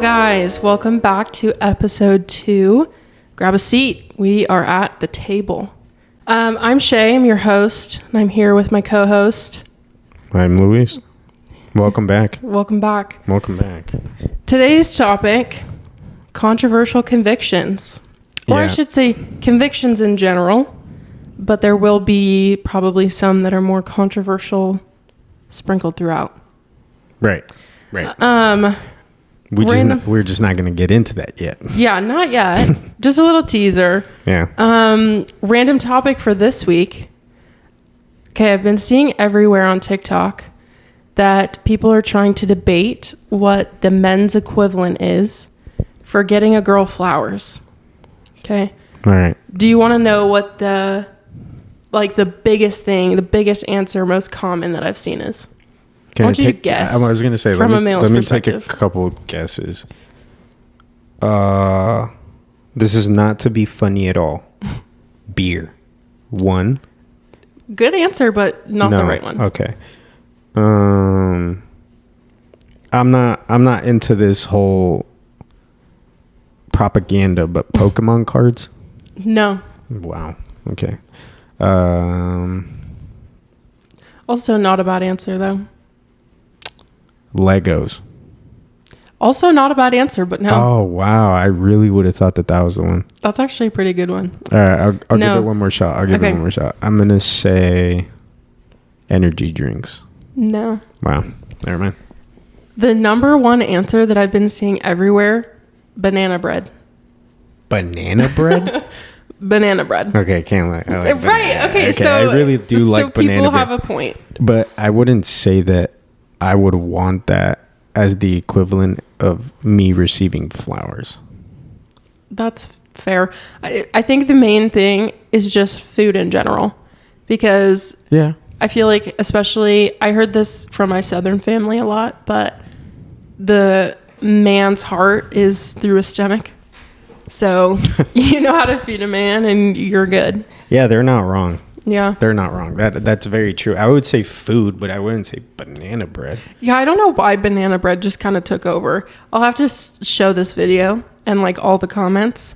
guys, welcome back to episode 2. Grab a seat. We are at the table. I'm Shay. I'm your host, and I'm here with my co-host. I'm Luis. Welcome back. Welcome back. Welcome back. Today's topic, controversial convictions. Or I should say convictions in general, but there will be probably some that are more controversial sprinkled throughout. Right. We're just not going to get into that yet. Yeah, not yet. Just a little teaser. Yeah. Random topic for this week. Okay, I've been seeing everywhere on TikTok that people are trying to debate what the men's equivalent is for getting a girl flowers. Okay. All right. Do you want to know what the biggest thing, the biggest answer, most common that I've seen is? I want you to guess. I was going to say, from a male's perspective. Let me take a couple guesses. This is not to be funny at all. Beer. 1. Good answer, but not the right one. Okay. I'm not into this whole propaganda, but Pokemon cards? No. Wow. Okay. Also not a bad answer, though. Legos. Also not a bad answer, but no. Oh, wow. I really would have thought that was the one. That's actually a pretty good one. All right. I'll give it one more shot. I'm going to say energy drinks. No. Wow. Never mind. The number one answer that I've been seeing everywhere, banana bread. Banana bread? Banana bread. Okay, can't lie. I like right. Okay, so I really do like banana bread. So people have a point. But I wouldn't say that I would want that as the equivalent of me receiving flowers. That's fair. I think the main thing is just food in general. Because I feel like, especially, I heard this from my Southern family a lot, but the man's heart is through his stomach. So you know how to feed a man and you're good. Yeah, they're not wrong. Yeah. They're not wrong. That's very true. I would say food, but I wouldn't say banana bread. Yeah, I don't know why banana bread just kind of took over. I'll have to show this video and like all the comments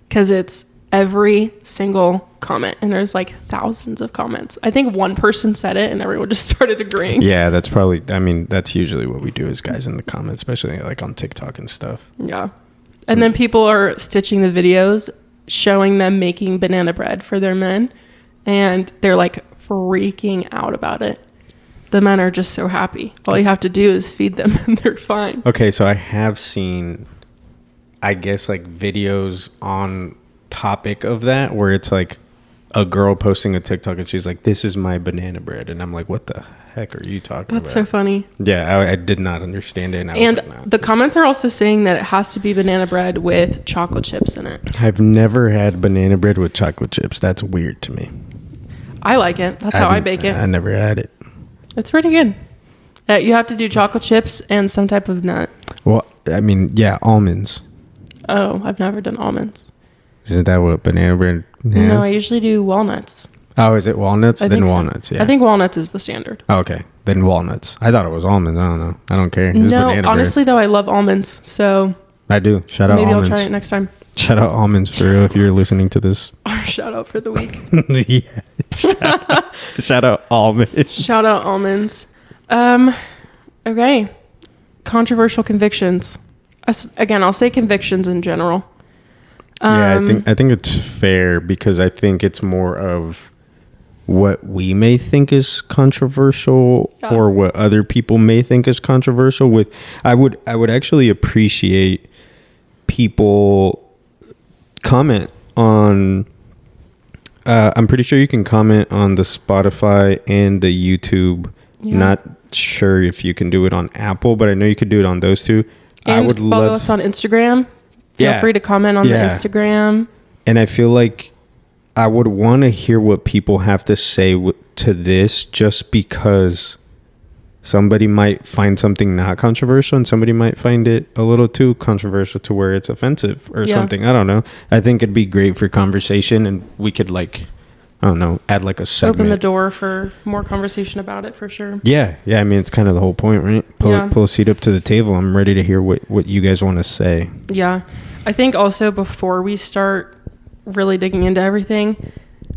because it's every single comment and there's like thousands of comments. I think one person said it and everyone just started agreeing. Yeah, that's usually what we do as guys in the comments, especially like on TikTok and stuff. Yeah. And then people are stitching the videos showing them making banana bread for their men. And they're like freaking out about it. The men are just so happy. All you have to do is feed them and they're fine. Okay, so I have seen, I guess, like videos on topic of that where it's like a girl posting a TikTok and she's like, "This is my banana bread." And I'm like, what the heck are you talking about? That's so funny. Yeah, I did not understand it. And the comments are also saying that it has to be banana bread with chocolate chips in it. I've never had banana bread with chocolate chips. That's weird to me. I like it. That's how I bake it. I never had it. It's pretty good. You have to do chocolate chips and some type of nut. Well, I mean, yeah, almonds. Oh, I've never done almonds. Isn't that what banana bread has? No, I usually do walnuts. Oh, is it walnuts? Then walnuts, so. yeah. I think walnuts is the standard. Oh, okay. Then walnuts. I thought it was almonds. I don't know. I don't care. It's no, honestly, though, I love almonds. So I do. Shout out almonds. Maybe I'll try it next time. Shout out almonds for real if you're listening to this. Our shout out for the week. Yeah. Shout out almonds. Shout out almonds. Okay. Controversial convictions. Again, I'll say convictions in general. Yeah, I think it's fair because I think it's more of what we may think is controversial or what other people may think is controversial. I would actually appreciate people comment on I'm pretty sure you can comment on the Spotify and the YouTube. Not sure if you can do it on Apple, but I know you could do it on those two. And I would follow us on Instagram. Feel free to comment on the Instagram. And I feel like I would want to hear what people have to say to this, just because somebody might find something not controversial and somebody might find it a little too controversial to where it's offensive or something. I don't know. I think it'd be great for conversation and we could I don't know, add like a segment. Open the door for more conversation about it for sure. Yeah. I mean, it's kind of the whole point, right? Pull a seat up to the table. I'm ready to hear what you guys want to say. Yeah. I think also before we start really digging into everything,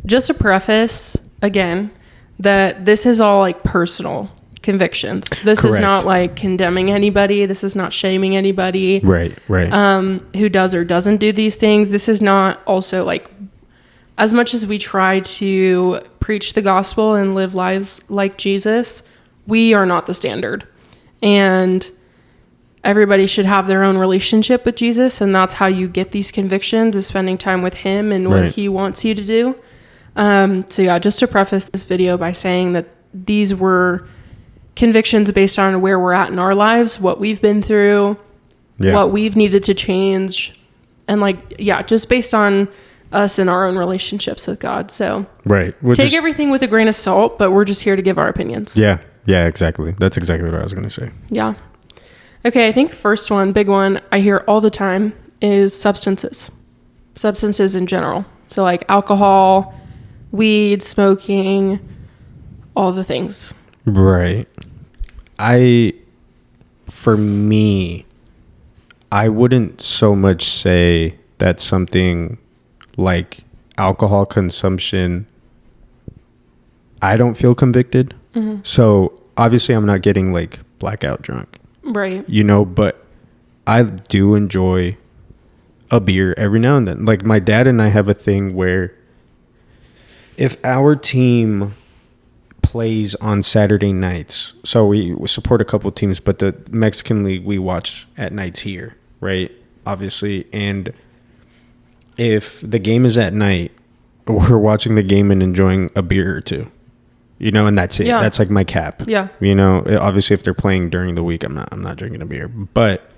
just to preface again that this is all like personal convictions. This Correct. Is not like condemning anybody. This is not shaming anybody. Right. Who does or doesn't do these things. This is not also like, as much as we try to preach the gospel and live lives like Jesus, we are not the standard. And everybody should have their own relationship with Jesus. And that's how you get these convictions, is spending time with him and what he wants you to do. So yeah, just to preface this video by saying that these were convictions based on where we're at in our lives, what we've been through, what we've needed to change. And just based on us and our own relationships with God. So take everything with a grain of salt, but we're just here to give our opinions. Yeah, exactly. That's exactly what I was going to say. Yeah. Okay, I think first one, big one I hear all the time is substances in general. So like alcohol, weed, smoking, all the things. Right. For me, I wouldn't so much say that something like alcohol consumption, I don't feel convicted. Mm-hmm. So obviously I'm not getting like blackout drunk. Right. But I do enjoy a beer every now and then. Like my dad and I have a thing where if our team plays on Saturday nights, so we support a couple teams, but the Mexican League we watch at nights here, right? Obviously. And if the game is at night, we're watching the game and enjoying a beer or two, and that's it. Yeah. That's like my cap. Yeah. Obviously if they're playing during the week, I'm not drinking a beer, but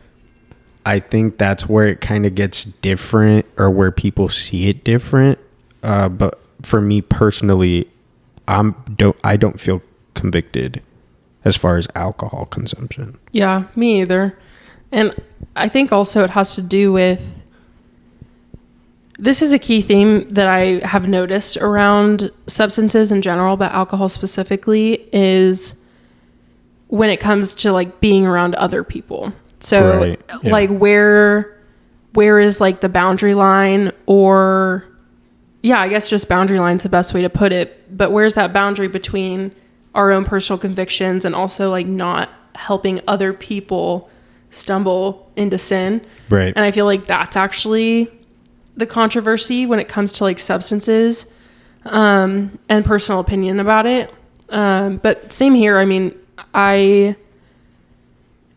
I think that's where it kind of gets different, or where people see it different. But for me personally, I don't feel convicted as far as alcohol consumption. Yeah, me either. And I think also it has to do with, this is a key theme that I have noticed around substances in general, but alcohol specifically, is when it comes to like being around other people. So like where is like the boundary line, or I guess just boundary line's the best way to put it. But where's that boundary between our own personal convictions and also like not helping other people stumble into sin? Right. And I feel like that's actually the controversy when it comes to like substances, and personal opinion about it. But same here. I mean, I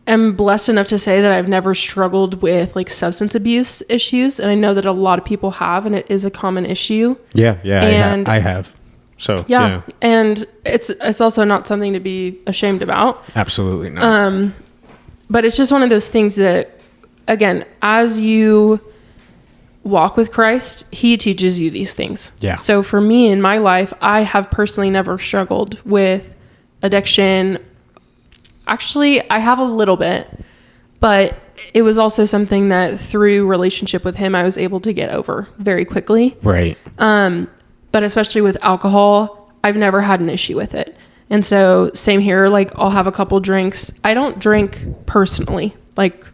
am blessed enough to say that I've never struggled with like substance abuse issues. And I know that a lot of people have, and it is a common issue. Yeah. And I have. So yeah. And it's also not something to be ashamed about. Absolutely not. But it's just one of those things that, again, as you walk with Christ, he teaches you these things. Yeah. So for me in my life, I have personally never struggled with addiction. Actually, I have a little bit, but it was also something that through relationship with him, I was able to get over very quickly. Right. But especially with alcohol, I've never had an issue with it. And so same here, like I'll have a couple drinks. I don't drink personally. Like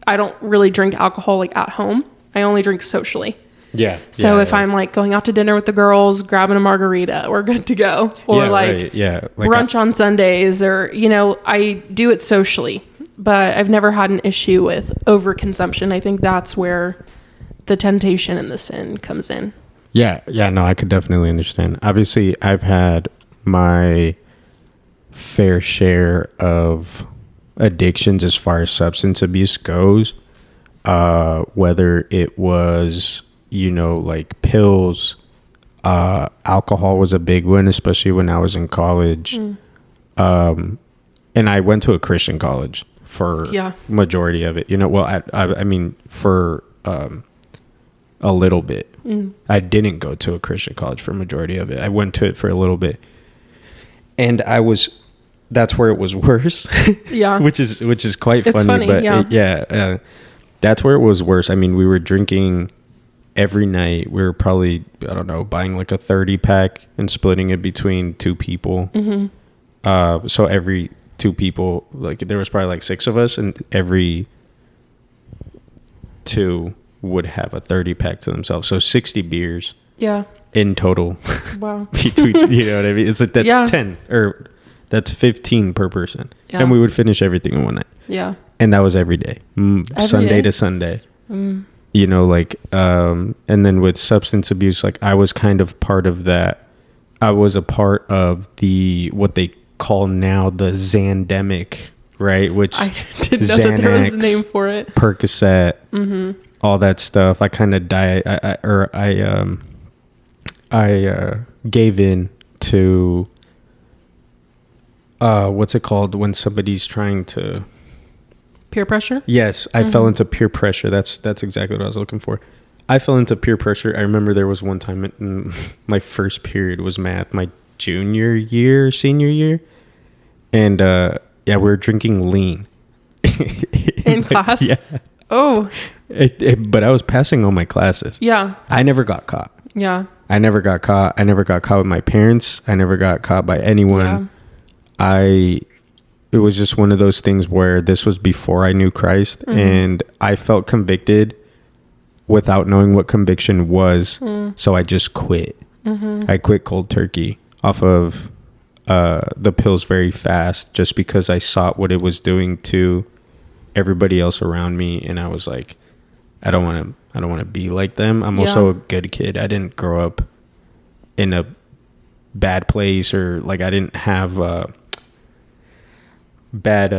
I don't really drink alcohol like at home. I only drink socially. Yeah. So if I'm like going out to dinner with the girls, grabbing a margarita, we're good to go. Or like brunch on Sundays, or, I do it socially, but I've never had an issue with overconsumption. I think that's where the temptation and the sin comes in. Yeah. No, I could definitely understand. Obviously I've had my fair share of addictions as far as substance abuse goes. Whether it was, like pills, alcohol was a big one, especially when I was in college. And I went to a Christian college for majority of it, I mean, for, a little bit. I didn't go to a Christian college for majority of it. I went to it for a little bit, and that's where it was worse. Yeah. which is quite funny, but that's where it was worse. I mean, we were drinking every night we were probably, I don't know, buying like a 30 pack and splitting it between 2 people. So every 2 people, like there was probably like 6 of us, and every 2 would have a 30 pack to themselves. So 60 beers. Yeah. In total. Wow. Between, you know what I mean? It's like that's 10 or that's 15 per person. Yeah. And we would finish everything in one night. Yeah. And that was every day. Sunday to Sunday. You know, like, and then with substance abuse, like I was kind of part of that. I was a part of what they call now the Zandemic, right? Which I didn't know that there was a name for it. Percocet, all that stuff. I kind of I gave in to what's it called when somebody's trying to peer pressure? Yes, I fell into peer pressure. That's exactly what I was looking for. I fell into peer pressure. I remember there was one time in my first period was math, my senior year, and we were drinking lean in class. Yeah. Oh. But I was passing all my classes. Yeah. I never got caught. Yeah. I never got caught. I never got caught with my parents. I never got caught by anyone. Yeah. It was just one of those things where this was before I knew Christ, and I felt convicted without knowing what conviction was. So I just quit. I quit cold turkey off of the pills very fast, just because I saw what it was doing to everybody else around me, and I was like, I don't want to be like them. I'm also a good kid. I didn't grow up in a bad place, or like I didn't have bad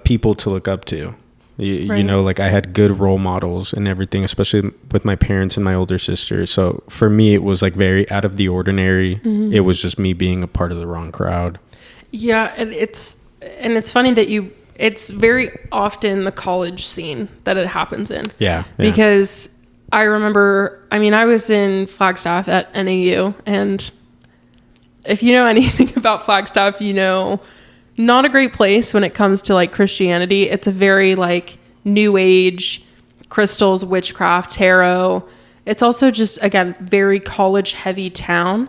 people to look up to. You know, like I had good role models and everything, especially with my parents and my older sister. So for me, it was like very out of the ordinary. It was just me being a part of the wrong crowd. Yeah, and it's funny that it's very often the college scene that it happens in. Yeah. Because I remember, I mean, I was in Flagstaff at NAU, and if you know anything about Flagstaff, you know, not a great place when it comes to like Christianity. It's a very like new age, crystals, witchcraft, tarot. It's also just, again, very college heavy town.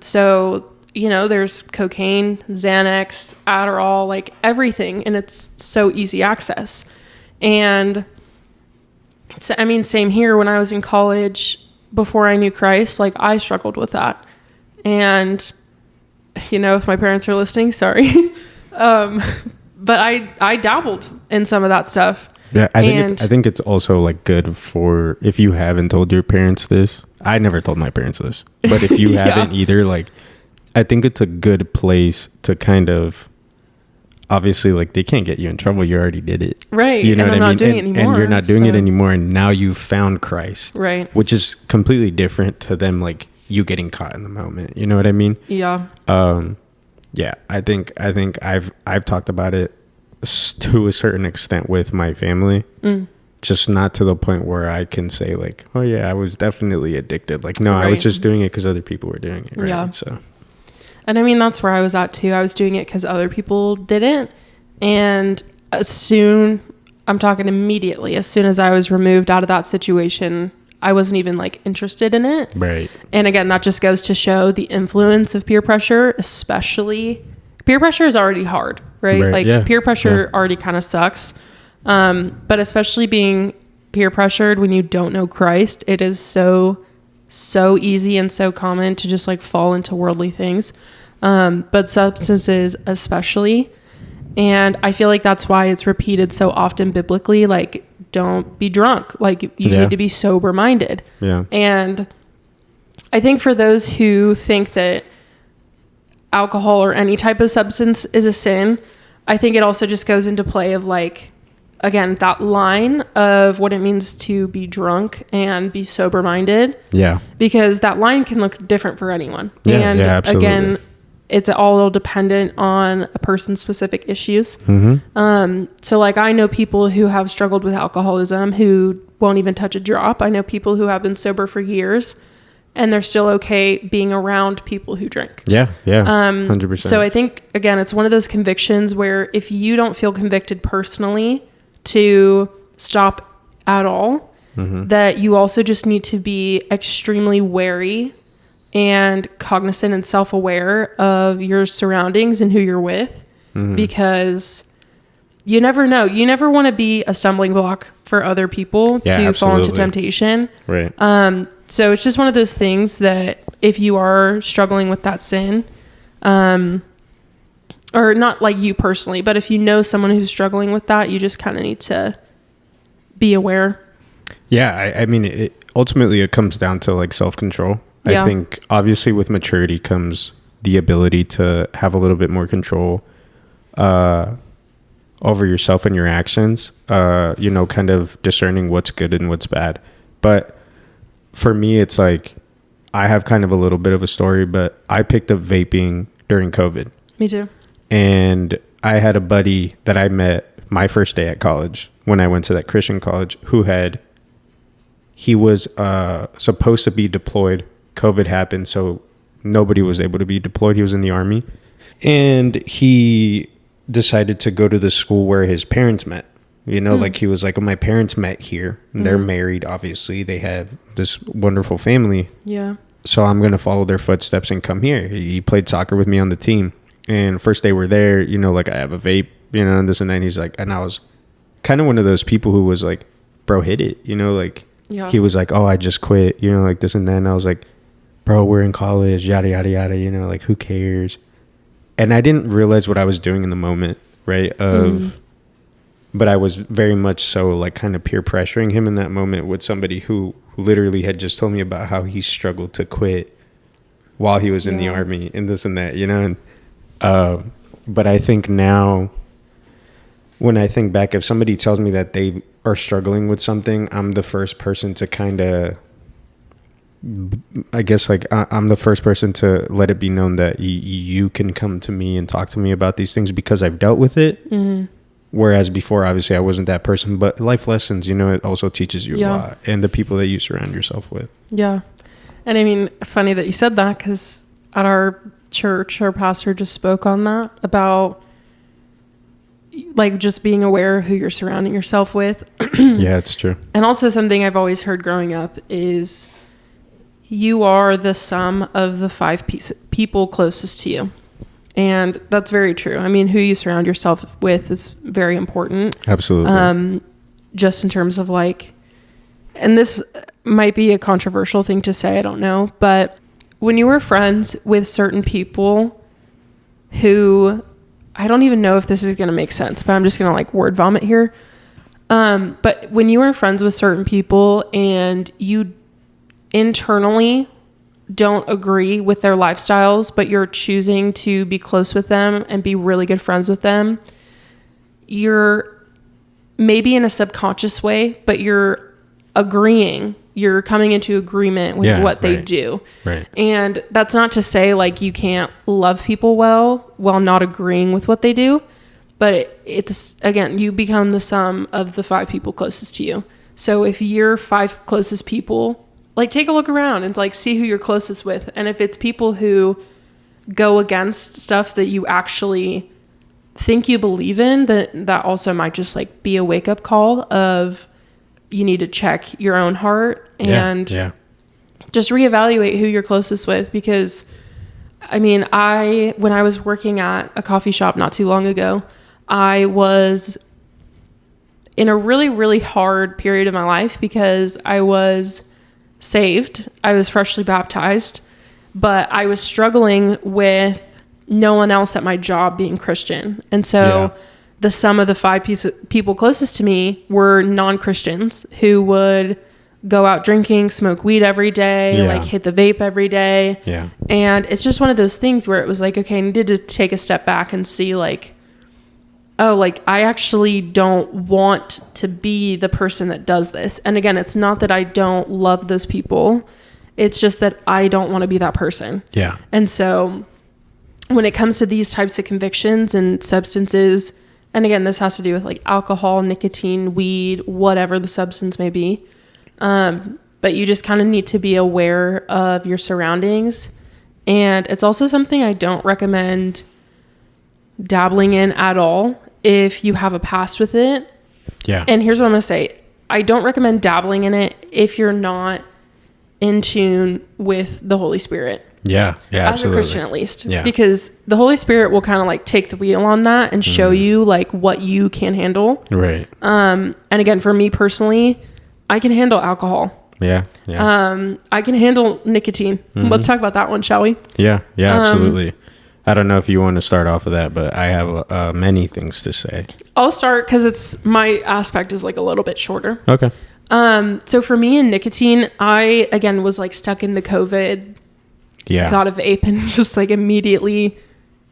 So, you know, there's cocaine, Xanax, Adderall, like everything. And it's so easy access. And so, I mean, same here when I was in college before I knew Christ, like I struggled with that. And, you know, if my parents are listening, sorry. But I dabbled in some of that stuff. Yeah, I think it's also like good for, if you haven't told your parents this. I never told my parents this, but if you haven't either, like, I think it's a good place to kind of, obviously, like, they can't get you in trouble. You already did it. Right. You know and what I'm I mean? Not doing it anymore, and you're not doing it anymore. And now you've found Christ. Right. Which is completely different to them, like, you getting caught in the moment. You know what I mean? Yeah. Yeah. I think I've talked about it to a certain extent with my family. Just not to the point where I can say like, oh yeah, I was definitely addicted. Like, no, I was just doing it because other people were doing it. Right. Yeah. So. And I mean, that's where I was at too. I was doing it because other people didn't. And I'm talking immediately, as soon as I was removed out of that situation, I wasn't even like interested in it. Right. And again, that just goes to show the influence of peer pressure, especially peer pressure is already hard, right? Like peer pressure already kind of sucks. But especially being peer pressured when you don't know Christ, it is so easy and so common to just like fall into worldly things. But substances especially. And I feel like that's why it's repeated so often biblically, like, don't be drunk. Like, you need to be sober minded. Yeah. And I think for those who think that alcohol or any type of substance is a sin, I think it also just goes into play of like, again, that line of what it means to be drunk and be sober minded. Yeah. Because that line can look different for anyone. Yeah, and absolutely. Again, it's all dependent on a person's specific issues. So like, I know people who have struggled with alcoholism who won't even touch a drop. I know people who have been sober for years and they're still okay being around people who drink. Yeah. Yeah. 100%. So I think, again, it's one of those convictions where if you don't feel convicted personally to stop at all, that you also just need to be extremely wary and cognizant and self-aware of your surroundings and who you're with, because you never know. You never want to be a stumbling block for other people to fall into temptation. Right. So it's just one of those things that if you are struggling with that sin, or not like you personally, but if you know someone who's struggling with that, you just kind of need to be aware. Yeah. I mean, ultimately it comes down to like self-control. I think obviously with maturity comes the ability to have a little bit more control over yourself and your actions, kind of discerning what's good and what's bad. But for me, it's like I have kind of a little bit of a story, but I picked up vaping during COVID. Me too. And I had a buddy that I met my first day at college when I went to that Christian college he was supposed to be deployed. COVID happened, so nobody was able to be deployed. He was in the Army. And he decided to go to the school where his parents met. Like he was like, oh, my parents met here. And they're married, obviously. They have this wonderful family. Yeah. So I'm going to follow their footsteps and come here. He played soccer with me on the team. And first day we're there, like I have a vape, and this and that. And he's like, and I was kind of one of those people who was like, bro, hit it. He was like, oh, I just quit, like this and that. And I was like, bro, we're in college, yada, yada, yada, like who cares? And I didn't realize what I was doing in the moment, right? But I was very much so like kind of peer pressuring him in that moment with somebody who literally had just told me about how he struggled to quit while he was in the Army and this and that, and but I think now when I think back, if somebody tells me that they are struggling with something, I'm the first person to kind of, I guess, like I'm the first person to let it be known that you can come to me and talk to me about these things because I've dealt with it. Whereas before, obviously, I wasn't that person. But life lessons, it also teaches you a lot, and the people that you surround yourself with. Yeah. And I mean, funny that you said that, because at our church, our pastor just spoke on that about like just being aware of who you're surrounding yourself with. Yeah, it's true. And also something I've always heard growing up is you are the sum of the 5 people closest to you. And that's very true. I mean, who you surround yourself with is very important. Absolutely. Just in terms of like, and this might be a controversial thing to say, I don't know, but when you were friends with certain people who, I don't even know if this is going to make sense, but I'm just going to like word vomit here. But when you were friends with certain people and you internally don't agree with their lifestyles, but you're choosing to be close with them and be really good friends with them, you're maybe in a subconscious way, but you're coming into agreement with what they do. Right. And that's not to say like you can't love people well while not agreeing with what they do, but it's, again, you become the sum of the 5 people closest to you. So if your 5 closest people, like take a look around and like see who you're closest with. And if it's people who go against stuff that you actually think you believe in, that also might just like be a wake up call of you need to check your own heart and just reevaluate who you're closest with. Because I mean, when I was working at a coffee shop not too long ago, I was in a really, really hard period of my life because I was saved. I was freshly baptized, but I was struggling with no one else at my job being Christian. And so the sum of the 5 people closest to me were non-Christians who would go out drinking, smoke weed every day, like hit the vape every day. Yeah. And it's just one of those things where it was like, okay, I needed to take a step back and see like, oh, like I actually don't want to be the person that does this. And again, it's not that I don't love those people. It's just that I don't want to be that person. Yeah. And so when it comes to these types of convictions and substances, and again, this has to do with like alcohol, nicotine, weed, whatever the substance may be. But you just kind of need to be aware of your surroundings. And it's also something I don't recommend dabbling in at all if you have a past with it. Yeah. And here's what I'm going to say. I don't recommend dabbling in it if you're not in tune with the Holy Spirit. Yeah, as absolutely. a Christian, at least. Yeah. Because the Holy Spirit will kind of like take the wheel on that and show you like what you can handle. Right. And again, for me personally, I can handle alcohol. Yeah. I can handle nicotine. Let's talk about that one, shall we? Yeah, absolutely. I don't know if you want to start off of that, but I have many things to say. I'll start because it's my aspect is like a little bit shorter. Okay. So for me in nicotine, I again was like stuck in the COVID. Yeah. Thought of vape and just like immediately,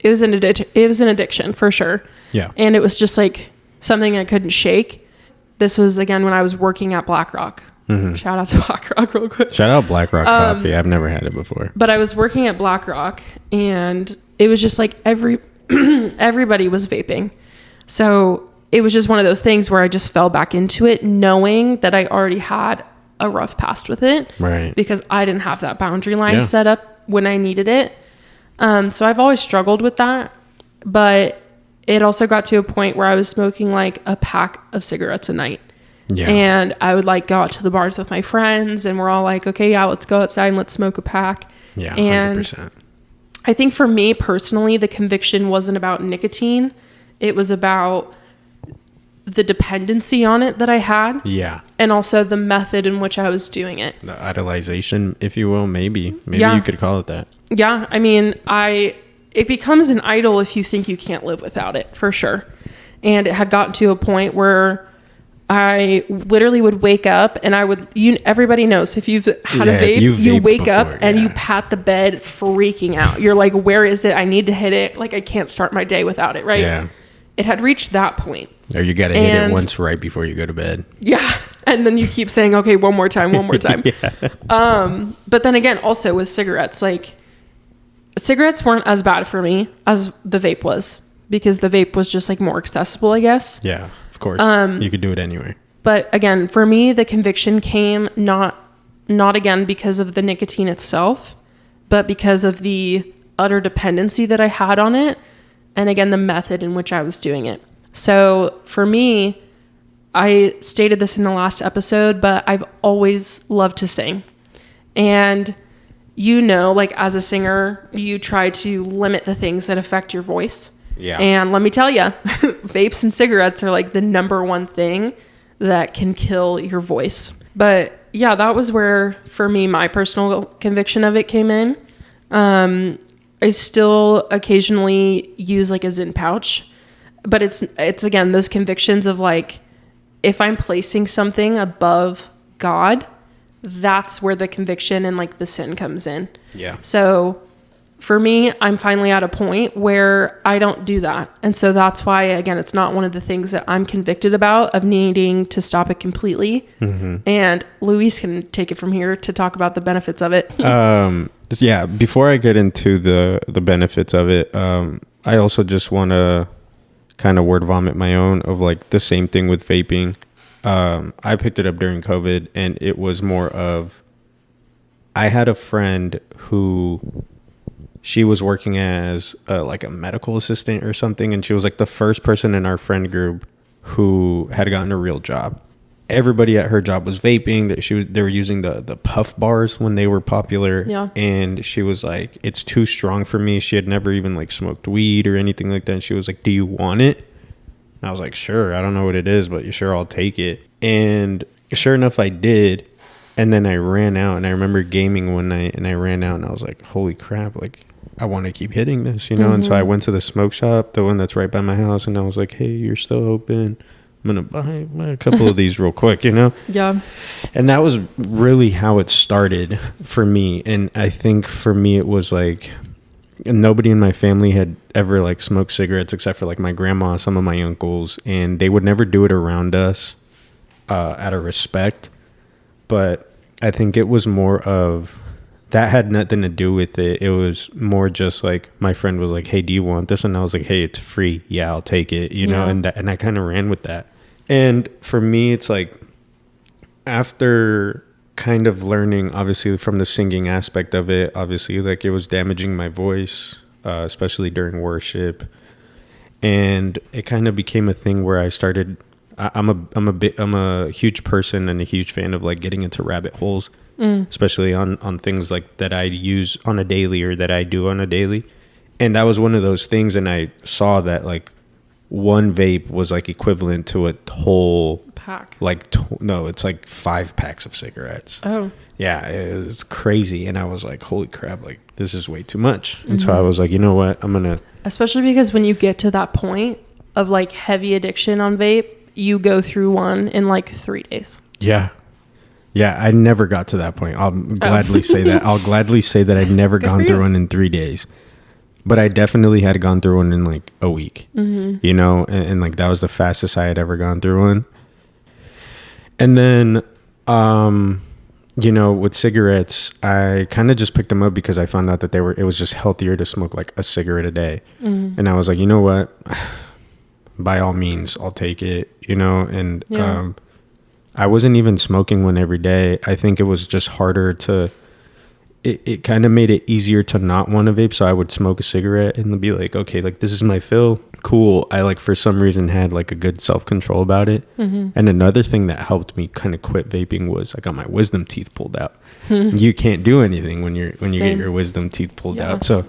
it was an addiction for sure. Yeah. And it was just like something I couldn't shake. This was again when I was working at BlackRock. Shout out to BlackRock real quick. Shout out BlackRock coffee. I've never had it before. But I was working at BlackRock and it was just like everybody was vaping. So it was just one of those things where I just fell back into it knowing that I already had a rough past with it. Right. Because I didn't have that boundary line set up when I needed it. So I've always struggled with that. But it also got to a point where I was smoking like a pack of cigarettes a night. Yeah. And I would like go out to the bars with my friends and we're all like, okay, yeah, let's go outside and let's smoke a pack. Yeah, 100%. And I think for me personally, the conviction wasn't about nicotine. It was about the dependency on it that I had. Yeah. And also the method in which I was doing it. The idolization, if you will, maybe you could call it that. Yeah. I mean, it becomes an idol if you think you can't live without it, for sure. And it had gotten to a point where I literally would wake up and everybody knows if you've had a vape, you wake before, up and you pat the bed freaking out. You're like, where is it? I need to hit it. Like I can't start my day without it. Right. Yeah. It had reached that point. Or you got to hit it once right before you go to bed. Yeah. And then you keep saying, okay, one more time. But then again, also with cigarettes, like cigarettes weren't as bad for me as the vape was because the vape was just like more accessible, I guess. Yeah. Of course, you could do it anyway. But again, for me, the conviction came not again because of the nicotine itself, but because of the utter dependency that I had on it. And again, the method in which I was doing it. So for me, I stated this in the last episode, but I've always loved to sing. And like as a singer, you try to limit the things that affect your voice. Yeah. And let me tell you, vapes and cigarettes are like the number one thing that can kill your voice. But yeah, that was where, for me, my personal conviction of it came in. I still occasionally use like a Zyn pouch, but it's again, those convictions of like, if I'm placing something above God, that's where the conviction and like the sin comes in. Yeah. So for me, I'm finally at a point where I don't do that. And so that's why, again, it's not one of the things that I'm convicted about of needing to stop it completely. And Luis can take it from here to talk about the benefits of it. Yeah, before I get into the benefits of it, I also just want to kind of word vomit my own of like the same thing with vaping. I picked it up during COVID and it was more of, I had a friend who... She was working as like a medical assistant or something. And she was like the first person in our friend group who had gotten a real job. Everybody at her job was vaping. They were using the puff bars when they were popular. Yeah. And she was like, it's too strong for me. She had never even like smoked weed or anything like that. And she was like, do you want it? And I was like, sure. I don't know what it is, but sure, I'll take it. And sure enough, I did. And then I ran out and I remember gaming one night and I ran out and I was like, holy crap. Like, I want to keep hitting this, And so I went to the smoke shop, the one that's right by my house. And I was like, hey, you're still open. I'm going to buy a couple of these real quick, Yeah. And that was really how it started for me. And I think for me, it was like nobody in my family had ever like smoked cigarettes except for like my grandma, some of my uncles, and they would never do it around us out of respect. But I think it was more of, that had nothing to do with it. It was more just like my friend was like, hey, do you want this? And I was like, hey, it's free. Yeah, I'll take it, know, and I kind of ran with that. And for me, it's like after kind of learning, obviously, from the singing aspect of it, obviously, like it was damaging my voice, especially during worship. And it kind of became a thing where I started I'm a huge person and a huge fan of like getting into rabbit holes, especially on things like that I use on a daily or that I do on a daily. And that was one of those things. And I saw that like one vape was like equivalent to a whole pack. Like, no, it's like 5 packs of cigarettes. Oh. Yeah, it was crazy. And I was like, holy crap, like this is way too much. And so I was like, you know what, I'm going to. Especially because when you get to that point of like heavy addiction on vape, you go through one in like 3 days. Yeah. Yeah, I never got to that point. I'll gladly say that. I'll gladly say that I'd never gone through one in 3 days. But I definitely had gone through one in like a week, you know, and like that was the fastest I had ever gone through one. And then, you know, with cigarettes, I kind of just picked them up because I found out that it was just healthier to smoke like a cigarette a day. And I was like, you know what, by all means, I'll take it, you know, and I wasn't even smoking one every day. I think it was just harder to. It kind of made it easier to not want to vape. So I would smoke a cigarette and be like, okay, like this is my fill. Cool. I like for some reason had like a good self-control about it. And another thing that helped me kind of quit vaping was I got my wisdom teeth pulled out. You can't do anything when you get your wisdom teeth pulled out. So,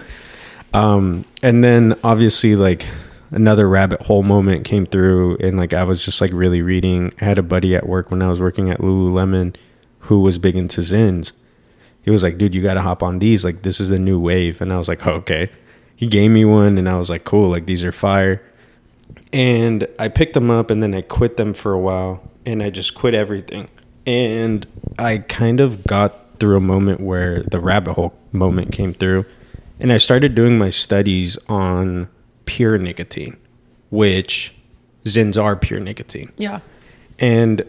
and then obviously like another rabbit hole moment came through and like I was just like really reading. I had a buddy at work when I was working at Lululemon who was big into Zins. He was like, dude, you got to hop on these. Like, this is the new wave. And I was like, oh, okay. He gave me one and I was like, cool. Like, these are fire. And I picked them up and then I quit them for a while and I just quit everything. And I kind of got through a moment where the rabbit hole moment came through and I started doing my studies on pure nicotine, which Zins are pure nicotine. Yeah. And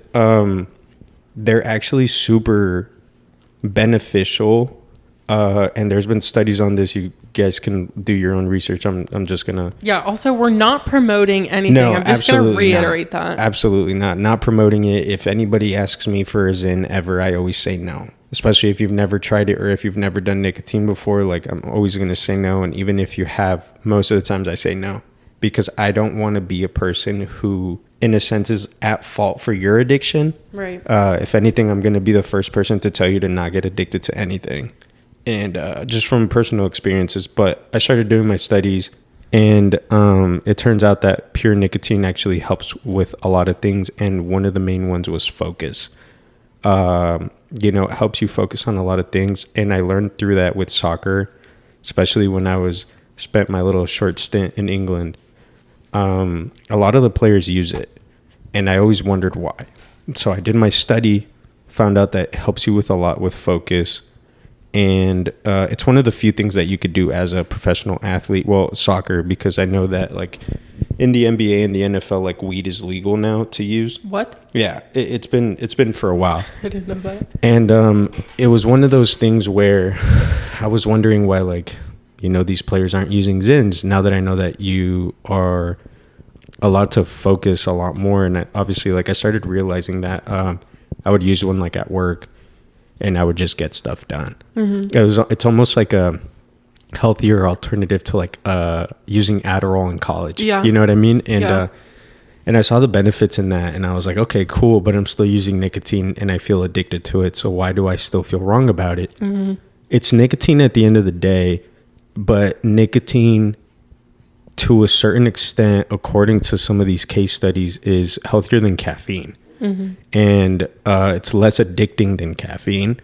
they're actually super beneficial, and there's been studies on this. You guys can do your own research. I'm just gonna also we're not promoting anything. No, I'm just gonna reiterate that. Absolutely not promoting it. If anybody asks me for a Zyn ever, I always say no, especially if you've never tried it or if you've never done nicotine before. Like, I'm always gonna say no. And even if you have, most of the times I say no, because I don't want to be a person who in a sense is at fault for your addiction. Right. If anything, I'm going to be the first person to tell you to not get addicted to anything. And just from personal experiences, but I started doing my studies and it turns out that pure nicotine actually helps with a lot of things. And one of the main ones was focus. You know, it helps you focus on a lot of things. And I learned through that with soccer, especially when I spent my little short stint in England. A lot of the players use it and I always wondered why. So I did my study, found out that it helps you with a lot with focus. And it's one of the few things that you could do as a professional athlete. Well, soccer, because I know that like in the NBA and the NFL, like weed is legal now to use. What? Yeah, it's been for a while. I didn't know that. And it was one of those things where I was wondering why, like, you know, these players aren't using Zins now that I know that you are allowed to focus a lot more. And obviously, like, I started realizing that I would use one like at work and I would just get stuff done. It's almost like a healthier alternative to like using Adderall in college. Yeah. You know what I mean? And and I saw the benefits in that and I was like, okay, cool, but I'm still using nicotine and I feel addicted to it. So why do I still feel wrong about it? It's nicotine at the end of the day. But nicotine, to a certain extent, according to some of these case studies, is healthier than caffeine. And it's less addicting than caffeine.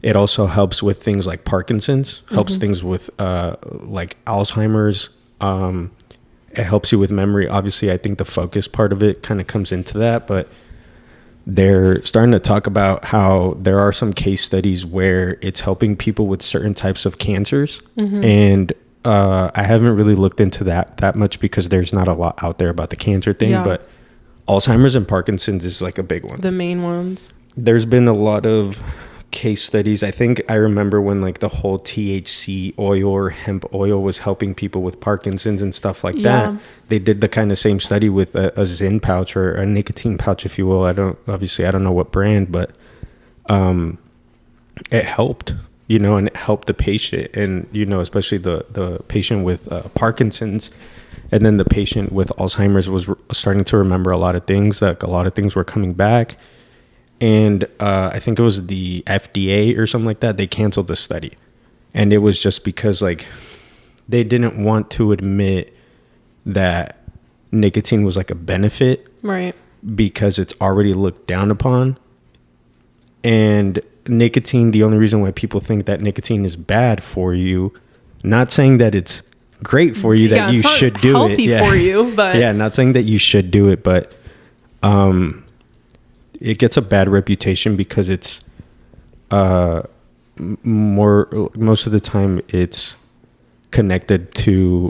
It also helps with things like Parkinson's, helps things with like Alzheimer's. It helps you with memory. Obviously, I think the focus part of it kind of comes into that. But they're starting to talk about how there are some case studies where it's helping people with certain types of cancers. And I haven't really looked into that much because there's not a lot out there about the cancer thing. But Alzheimer's and Parkinson's is like a big one. The main ones. There's been a lot of case studies. I think I remember when like the whole THC oil or hemp oil was helping people with Parkinson's and stuff like that. They did the kind of same study with a Zyn pouch or a nicotine pouch, if you will. I don't know what brand, but it helped, you know, and it helped the patient. And, you know, especially the patient with Parkinson's, And then the patient with Alzheimer's was starting to remember a lot of things, like a lot of things were coming back. And I think it was the FDA or something like that. They canceled the study. And it was just because like they didn't want to admit that nicotine was like a benefit. Right. Because it's already looked down upon. And nicotine, the only reason why people think that nicotine is bad for you, not saying that it's great for you, that you should do it. Healthy for you, but yeah, not saying that you should do it, but it gets a bad reputation because it's most of the time it's connected to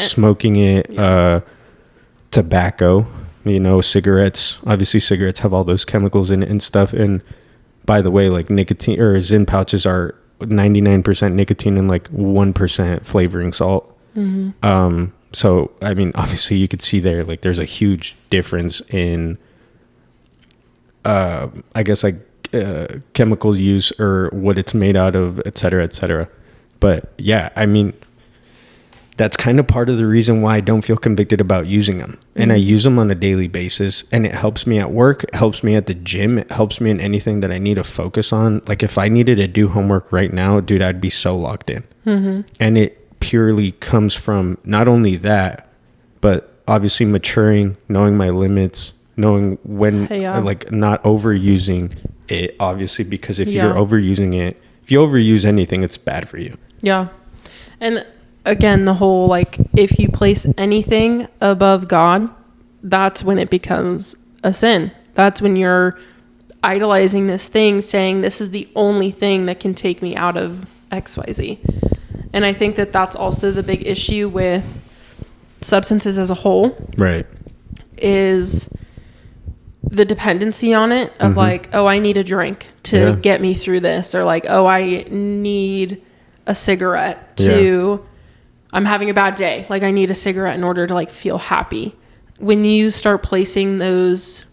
smoking it, yeah. Tobacco, cigarettes. Obviously cigarettes have all those chemicals in it and stuff. And by the way, like nicotine or Zyn pouches are 99% nicotine and like 1% flavoring salt. Mm-hmm. So I mean, obviously you could see there, like there's a huge difference in I guess like chemical use or what it's made out of, et cetera, et cetera. But yeah, I mean, that's kind of part of the reason why I don't feel convicted about using them. Mm-hmm. And I use them on a daily basis, and it helps me at work. It helps me at the gym. It helps me in anything that I need to focus on. Like if I needed to do homework right now, dude, I'd be so locked in. Mm-hmm. And it purely comes from not only that, but obviously maturing, knowing my limits, knowing when, like not overusing it, obviously, because if you're overusing it, if you overuse anything, it's bad for you. Yeah. And again, the whole, like, if you place anything above God, that's when it becomes a sin. That's when you're idolizing this thing, saying this is the only thing that can take me out of XYZ. And I think that that's also the big issue with substances as a whole. Right. Is the dependency on it of like, oh, I need a drink to get me through this, or like, oh, I need a cigarette to I'm having a bad day, like I need a cigarette in order to like feel happy. When you start placing those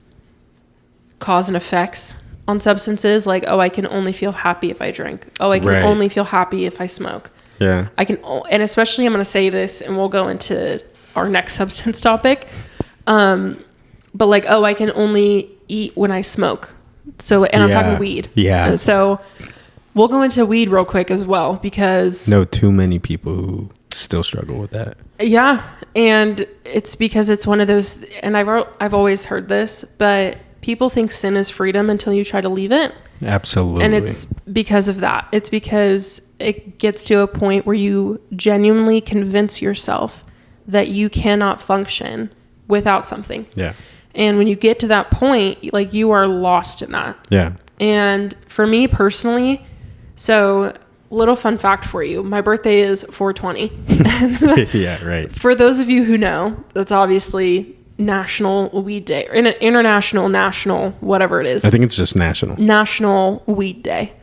cause and effects on substances, like, oh, I can only feel happy if I drink, oh, I can only feel happy if I smoke, I can, and especially I'm going to say this and we'll go into our next substance topic, but like, oh, I can only eat when I smoke. So, and I'm talking weed. Yeah. So we'll go into weed real quick as well, because know too many people who still struggle with that. Yeah. And it's because it's one of those, and I've always heard this, but people think sin is freedom until you try to leave it. Absolutely. And it's because of that. It's because it gets to a point where you genuinely convince yourself that you cannot function without something. Yeah. And when you get to that point, like, you are lost in that. Yeah. And for me personally, so little fun fact for you, my birthday is 4/20. Yeah, right. For those of you who know, that's obviously National Weed Day, or international, national, whatever it is. I think it's just National Weed Day.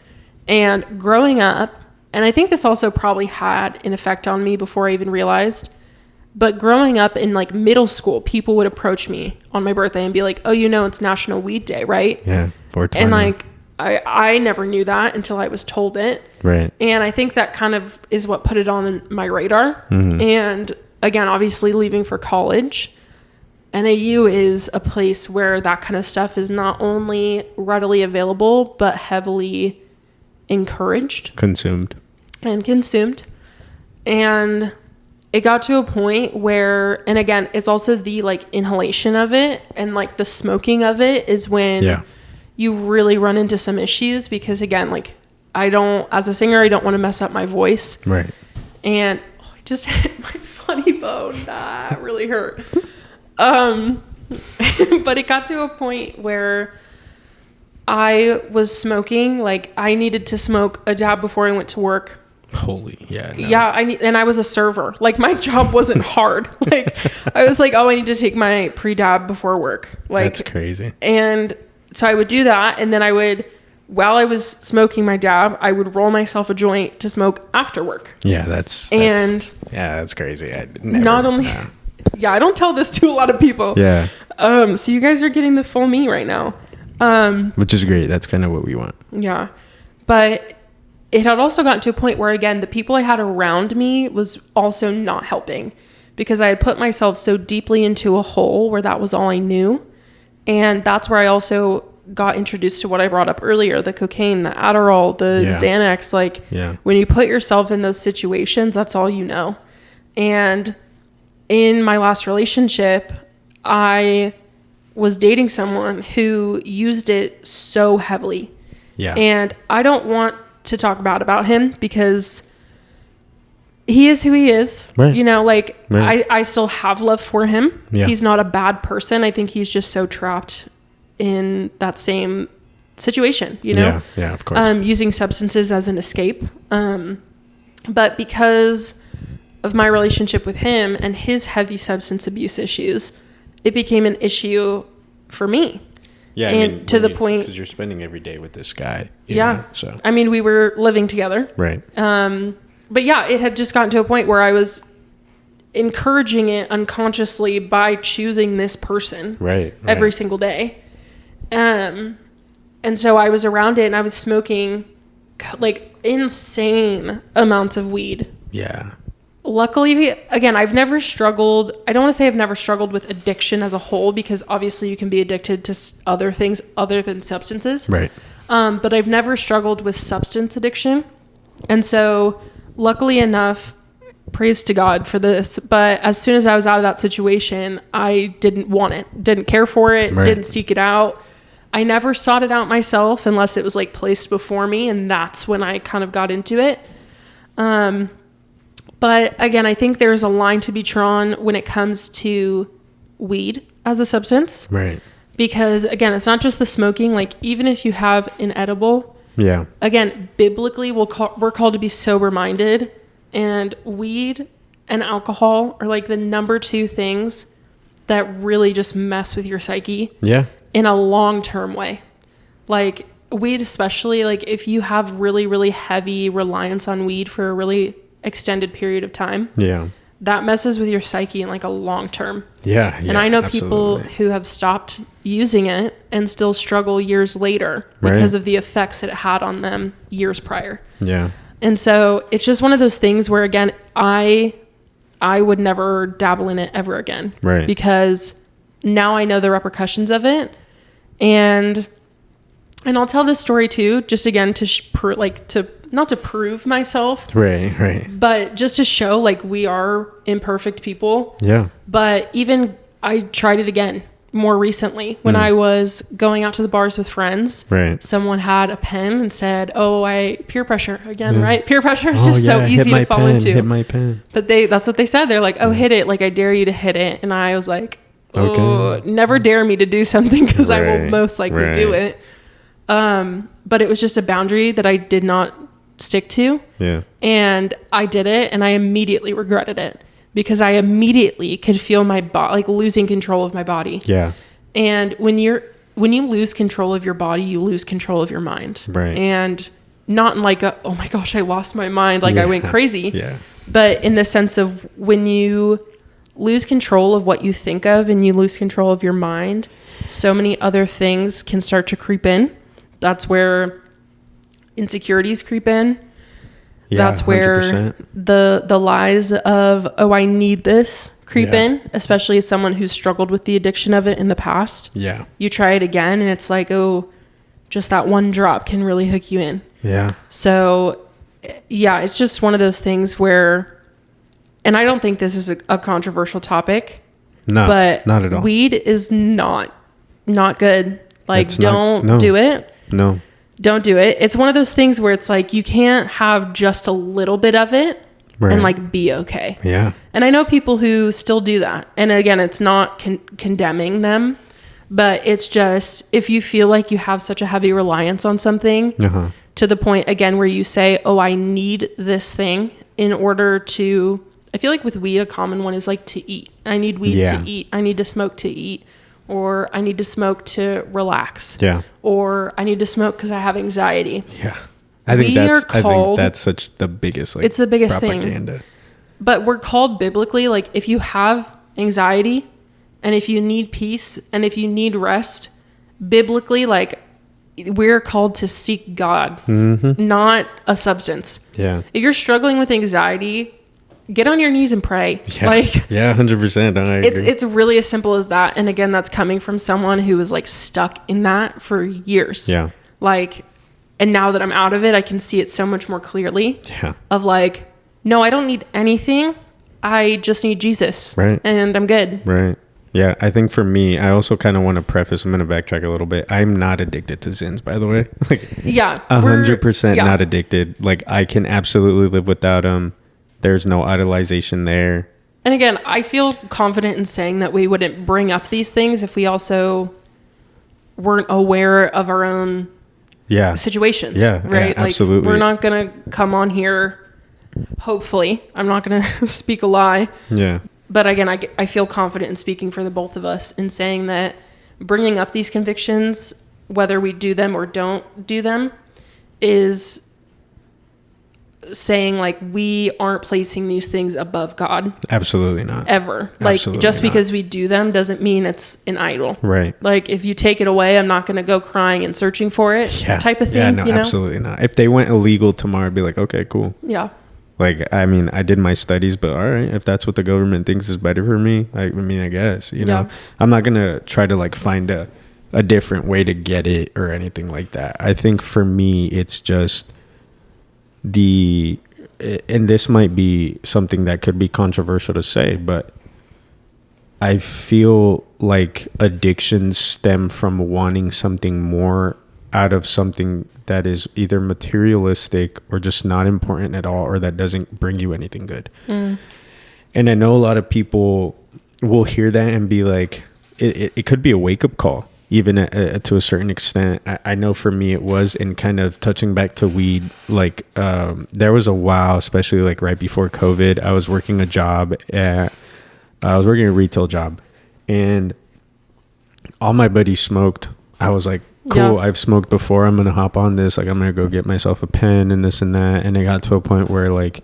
And growing up, and I think this also probably had an effect on me before I even realized, but growing up in like middle school, people would approach me on my birthday and be like, oh, it's National Weed Day, right? Yeah, 4/20. And like, I never knew that until I was told it. Right. And I think that kind of is what put it on my radar. Mm-hmm. And again, obviously leaving for college, NAU is a place where that kind of stuff is not only readily available, but heavily encouraged. Consumed. And it got to a point where, and again, it's also the like inhalation of it and like the smoking of it is when you really run into some issues, because again, like as a singer, I don't want to mess up my voice. Right. And I just hit my funny bone. That really hurt. But it got to a point where I was smoking, like I needed to smoke a dab before I went to work. Holy, yeah. No. Yeah, and I was a server. Like my job wasn't hard. Like I was like, oh, I need to take my pre-dab before work. Like, that's crazy. And so I would do that, and then I would, while I was smoking my dab, I would roll myself a joint to smoke after work. Yeah, that's crazy. I don't tell this to a lot of people. Yeah. So you guys are getting the full me right now. Which is great. That's kind of what we want. Yeah. But it had also gotten to a point where, again, the people I had around me was also not helping, because I had put myself so deeply into a hole where that was all I knew. And that's where I also got introduced to what I brought up earlier, the cocaine, the Adderall, the Xanax. Like when you put yourself in those situations, that's all you know. And in my last relationship, I was dating someone who used it so heavily. Yeah. And I don't want to talk bad about him because he is who he is. Right. You know, like I still have love for him. Yeah. He's not a bad person. I think he's just so trapped in that same situation, you know? Yeah, of course. Using substances as an escape. But because of my relationship with him and his heavy substance abuse issues, it became an issue for me. Yeah, and I mean, to the point, because you're spending every day with this guy. Yeah. So I mean, we were living together. Right. But yeah, it had just gotten to a point where I was encouraging it unconsciously by choosing this person every single day. And so I was around it and I was smoking like insane amounts of weed. Yeah. Luckily, again, I've never struggled. I don't want to say I've never struggled with addiction as a whole, because obviously you can be addicted to other things other than substances. Right. But I've never struggled with substance addiction. And so luckily enough, praise to God for this. But as soon as I was out of that situation, I didn't want it, didn't care for it, didn't seek it out. I never sought it out myself unless it was like placed before me. And that's when I kind of got into it. But again, I think there's a line to be drawn when it comes to weed as a substance. Right. Because again, it's not just the smoking. Like even if you have an edible, again, biblically, we're called to be sober-minded, and weed and alcohol are like the number 2 things that really just mess with your psyche. Yeah. In a long-term way. Like weed, especially, like if you have really, really heavy reliance on weed for a really extended period of time, that messes with your psyche in like a long term. And I know people who have stopped using it and still struggle years later because of the effects that it had on them years prior. And so it's just one of those things where, again, I would never dabble in it ever again, because now I know the repercussions of it. And I'll tell this story too, just again to not to prove myself, but just to show like we are imperfect people. But even I tried it again more recently when I was going out to the bars with friends. Someone had a pen and said, peer pressure again, right? Peer pressure is just so easy to fall into. Hit my pen. But that's what they said. They're like, hit it. Like, I dare you to hit it. And I was like, never dare me to do something, because I will most likely do it. But it was just a boundary that I did not stick to. And I did it, and I immediately regretted it, because I immediately could feel my body, like losing control of my body. And when you lose control of your body, you lose control of your mind. And not in like oh my gosh, I lost my mind, like I went crazy. But in the sense of when you lose control of what you think of and you lose control of your mind, so many other things can start to creep in. That's where insecurities creep in. That's where 100%. the lies of, I need this creep in, especially as someone who's struggled with the addiction of it in the past. You try it again and it's like, just that one drop can really hook you in. So it's just one of those things where, and I don't think this is a controversial topic. No, but not at all. Weed is not good. Like, don't do it. No. Don't do it. It's one of those things where it's like you can't have just a little bit of it and like be okay. And I know people who still do that. And again, it's not condemning them, but it's just, if you feel like you have such a heavy reliance on something to the point, again, where you say, I need this thing in order to, I feel like with weed, a common one is like to eat. I need weed to eat. I need to smoke to eat. Or I need to smoke to relax. Or I need to smoke because I have anxiety. I think that's such the biggest, like, it's the biggest propaganda thing. But we're called biblically, like, if you have anxiety and if you need peace and if you need rest, biblically, like, we're called to seek God, not a substance. If you're struggling with anxiety, get on your knees and pray. Yeah. Like, yeah, 100%. It's really as simple as that. And again, that's coming from someone who was like stuck in that for years. Yeah. Like, and now that I'm out of it, I can see it so much more clearly. Yeah. Of like, no, I don't need anything. I just need Jesus. Right. And I'm good. Right. Yeah, I think for me, I also kind of want to preface, I'm going to backtrack a little bit. I'm not addicted to sins, by the way. Like, yeah. 100% not addicted. Like, I can absolutely live without them. There's no idolization there. And again, I feel confident in saying that we wouldn't bring up these things if we also weren't aware of our own situations. Yeah, right? Yeah, absolutely. Like, we're not going to come on here, hopefully. I'm not going to speak a lie. Yeah. But again, I feel confident in speaking for the both of us in saying that bringing up these convictions, whether we do them or don't do them, is saying like we aren't placing these things above God. Absolutely not. Ever. Like, Absolutely just not. because we do them doesn't mean it's an idol. Right. Like, if you take it away, I'm not going to go crying and searching for it type of thing. Yeah, no, you know? absolutely not. If they went illegal tomorrow, I'd be like, okay, cool. Yeah. Like, I mean, I did my studies, but all right, if that's what the government thinks is better for me, I mean, I guess, you know, I'm not going to try to like find a different way to get it or anything like that. I think for me, it's just and this might be something that could be controversial to say, but I feel like addictions stem from wanting something more out of something that is either materialistic or just not important at all, or that doesn't bring you anything good. And I know a lot of people will hear that and be like, it could be a wake-up call, even to a certain extent. I know for me it was. And kind of touching back to weed, like there was a while, especially like right before COVID, I was working a retail job, and all my buddies smoked. I was like, cool, I've smoked before, I'm gonna hop on this, like I'm gonna go get myself a pen and this and that. And it got to a point where like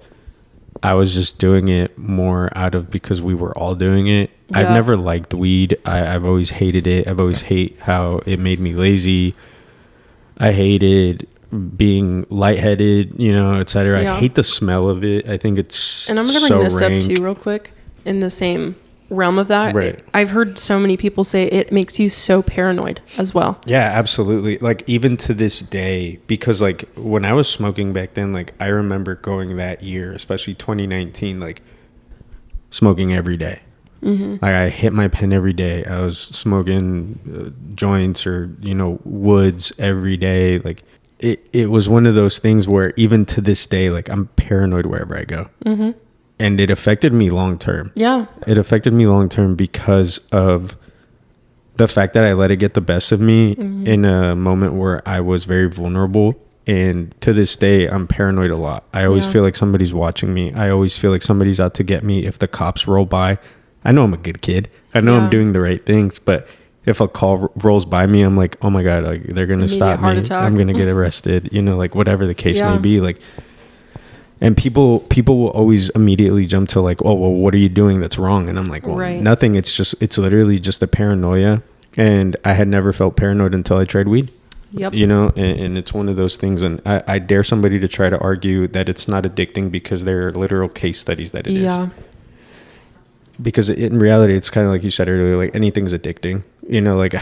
I was just doing it more out of because we were all doing it. I've never liked weed. I've always hated it. I've always hate how it made me lazy. I hated being lightheaded, you know, etc. I hate the smell of it. I think it's, and I'm gonna bring this rank. Up too real quick in the same realm of that. Right. I've heard so many people say it makes you so paranoid as well. Yeah, absolutely. Like even to this day, because like when I was smoking back then, like I remember going that year, especially 2019, like smoking every day. Like I hit my pen every day. I was smoking joints or, you know, woods every day. Like it was one of those things where even to this day, like I'm paranoid wherever I go. And it affected me long term. Yeah. It affected me long term because of the fact that I let it get the best of me in a moment where I was very vulnerable. And to this day, I'm paranoid a lot. I always feel like somebody's watching me. I always feel like somebody's out to get me. If the cops roll by, I know I'm a good kid. I know I'm doing the right things. But if a call rolls by me, I'm like, oh my God, like they're going to stop me. I'm going to get arrested, you know, like whatever the case may be. Like, and people will always immediately jump to like, oh, well, what are you doing that's wrong? And I'm like, well, nothing. It's literally just a paranoia. And I had never felt paranoid until I tried weed. Yep. You know, and it's one of those things. And I dare somebody to try to argue that it's not addicting because there are literal case studies that it is. Because in reality, it's kind of like you said earlier, like anything's addicting. You know, like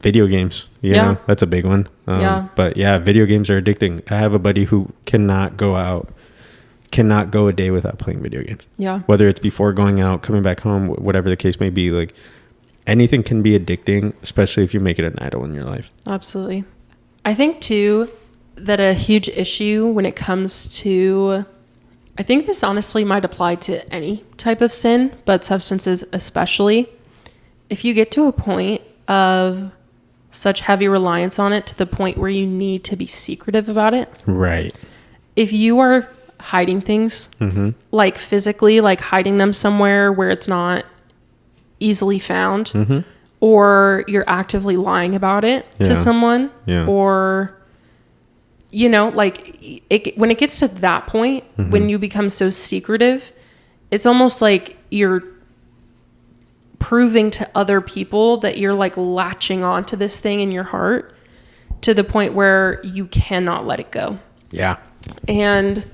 video games, you know, that's a big one. But yeah, video games are addicting. I have a buddy who cannot go a day without playing video games. Yeah. Whether it's before going out, coming back home, whatever the case may be, like anything can be addicting, especially if you make it an idol in your life. Absolutely. I think too that a huge issue when it comes to, I think this honestly might apply to any type of sin, but substances especially. If you get to a point of such heavy reliance on it to the point where you need to be secretive about it. Right. If you are hiding things, like physically, like hiding them somewhere where it's not easily found, or you're actively lying about it to someone, or, you know, like when it gets to that point, when you become so secretive, it's almost like you're proving to other people that you're like latching on to this thing in your heart to the point where you cannot let it go. Yeah. And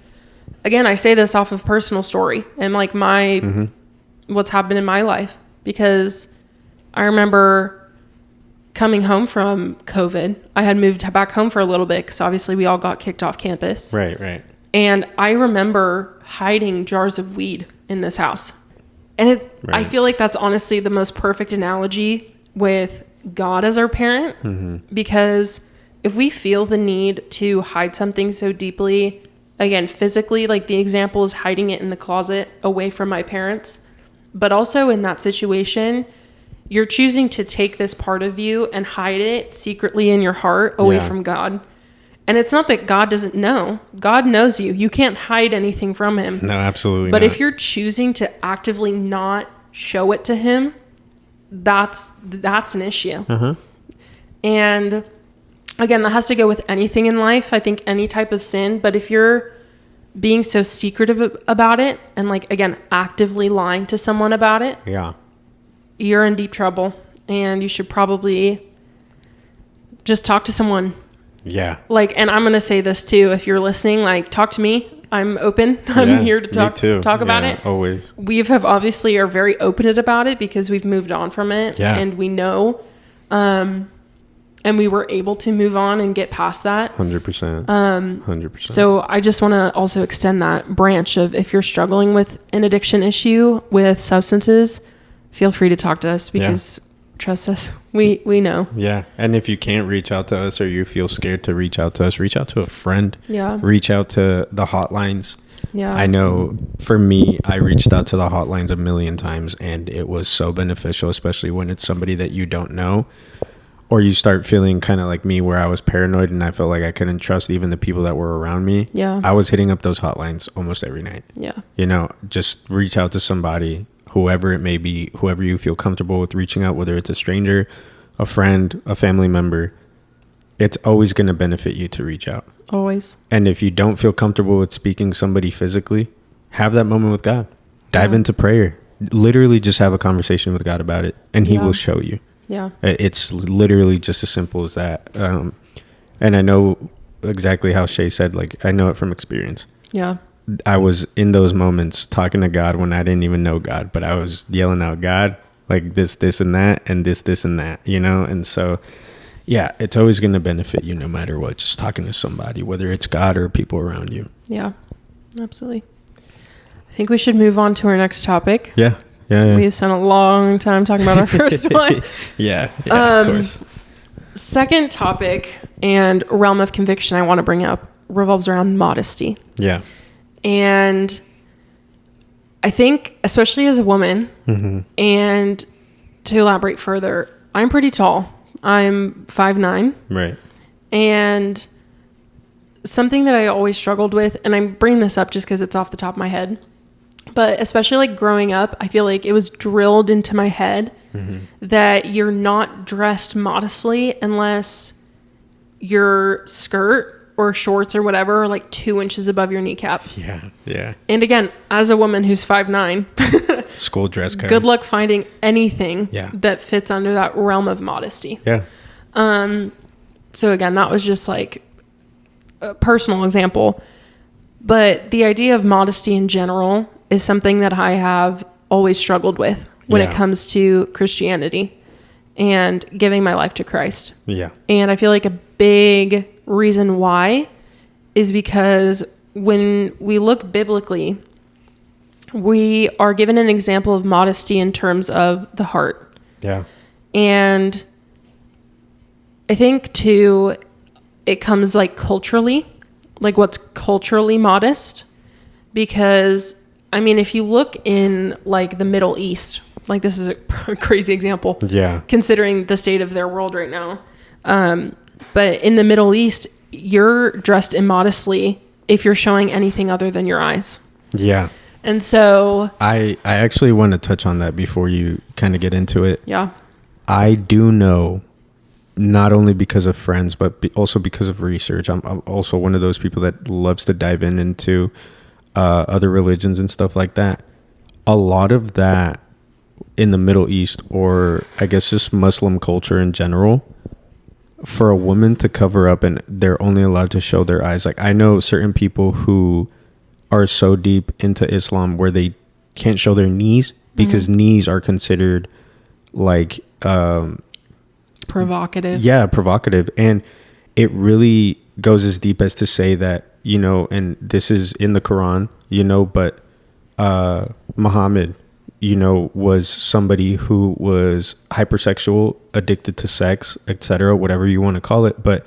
again, I say this off of personal story and like my, what's happened in my life, because I remember coming home from COVID. I had moved back home for a little bit because obviously we all got kicked off campus. Right. And I remember hiding jars of weed in this house. And I feel like that's honestly the most perfect analogy with God as our parent, because if we feel the need to hide something so deeply, again, physically, like the example is hiding it in the closet away from my parents, but also in that situation, you're choosing to take this part of you and hide it secretly in your heart away from God. And it's not that God doesn't know. God knows you. You can't hide anything from him. No, absolutely but not. If you're choosing to actively not show it to him, that's an issue. And again, that has to go with anything in life. I think any type of sin. But if you're being so secretive about it and like, again, actively lying to someone about it, you're in deep trouble, and you should probably just talk to someone. Yeah. Like, and I'm going to say this too, if you're listening, like, talk to me. I'm open. I'm here to talk about it. Always. We have obviously are very open about it because we've moved on from it and we know, and we were able to move on and get past that. 100%. 100%. So I just want to also extend that branch of, if you're struggling with an addiction issue with substances, feel free to talk to us, because trust us, we know. Yeah. And if you can't reach out to us, or you feel scared to reach out to us, reach out to a friend. Yeah. Reach out to the hotlines. Yeah. I know for me, I reached out to the hotlines a million times, and it was so beneficial, especially when it's somebody that you don't know, or you start feeling kind of like me, where I was paranoid and I felt like I couldn't trust even the people that were around me. Yeah. I was hitting up those hotlines almost every night. Yeah. You know, just reach out to somebody, whoever it may be, whoever you feel comfortable with reaching out, whether it's a stranger, a friend, a family member. It's always going to benefit you to reach out. Always. And if you don't feel comfortable with speaking somebody physically, have that moment with God. Dive into prayer. Literally just have a conversation with God about it, and he will show you. Yeah. It's literally just as simple as that. And I know exactly how Shay said, like, I know it from experience. Yeah. I was in those moments talking to God when I didn't even know God, but I was yelling out, God, like this and that, and this and that, you know? And so, yeah, it's always going to benefit you no matter what, just talking to somebody, whether it's God or people around you. Yeah, absolutely. I think we should move on to our next topic. Yeah. We spent a long time talking about our first one. Yeah, of course. Second topic and realm of conviction I want to bring up revolves around modesty. Yeah. And I think, especially as a woman, and to elaborate further, I'm pretty tall. I'm 5'9". Right. And something that I always struggled with, and I'm bringing this up just because it's off the top of my head, but especially like growing up, I feel like it was drilled into my head that you're not dressed modestly unless your skirt or shorts or whatever are like 2 inches above your kneecap. Yeah. And again, as a woman who's 5'9", school dress code. Good luck finding anything that fits under that realm of modesty. Yeah. So again, that was just like a personal example. But the idea of modesty in general is something that I have always struggled with when it comes to Christianity and giving my life to Christ. Yeah. And I feel like a big reason why is because when we look biblically, we are given an example of modesty in terms of the heart. Yeah. And I think too, it comes like culturally, like what's culturally modest, because I mean, if you look in like the Middle East, like this is a crazy example, considering the state of their world right now. But in the Middle East, you're dressed immodestly if you're showing anything other than your eyes. Yeah. And so I actually want to touch on that before you kind of get into it. Yeah. I do know, not only because of friends, but also because of research. I'm also one of those people that loves to dive into other religions and stuff like that. A lot of that in the Middle East, or I guess just Muslim culture in general, for a woman to cover up and they're only allowed to show their eyes. Like I know certain people who are so deep into Islam where they can't show their knees because knees are considered like provocative. Yeah, provocative. And it really goes as deep as to say that, you know, and this is in the Quran, you know, but Muhammad, you know, was somebody who was hypersexual, addicted to sex, etc., whatever you want to call it. But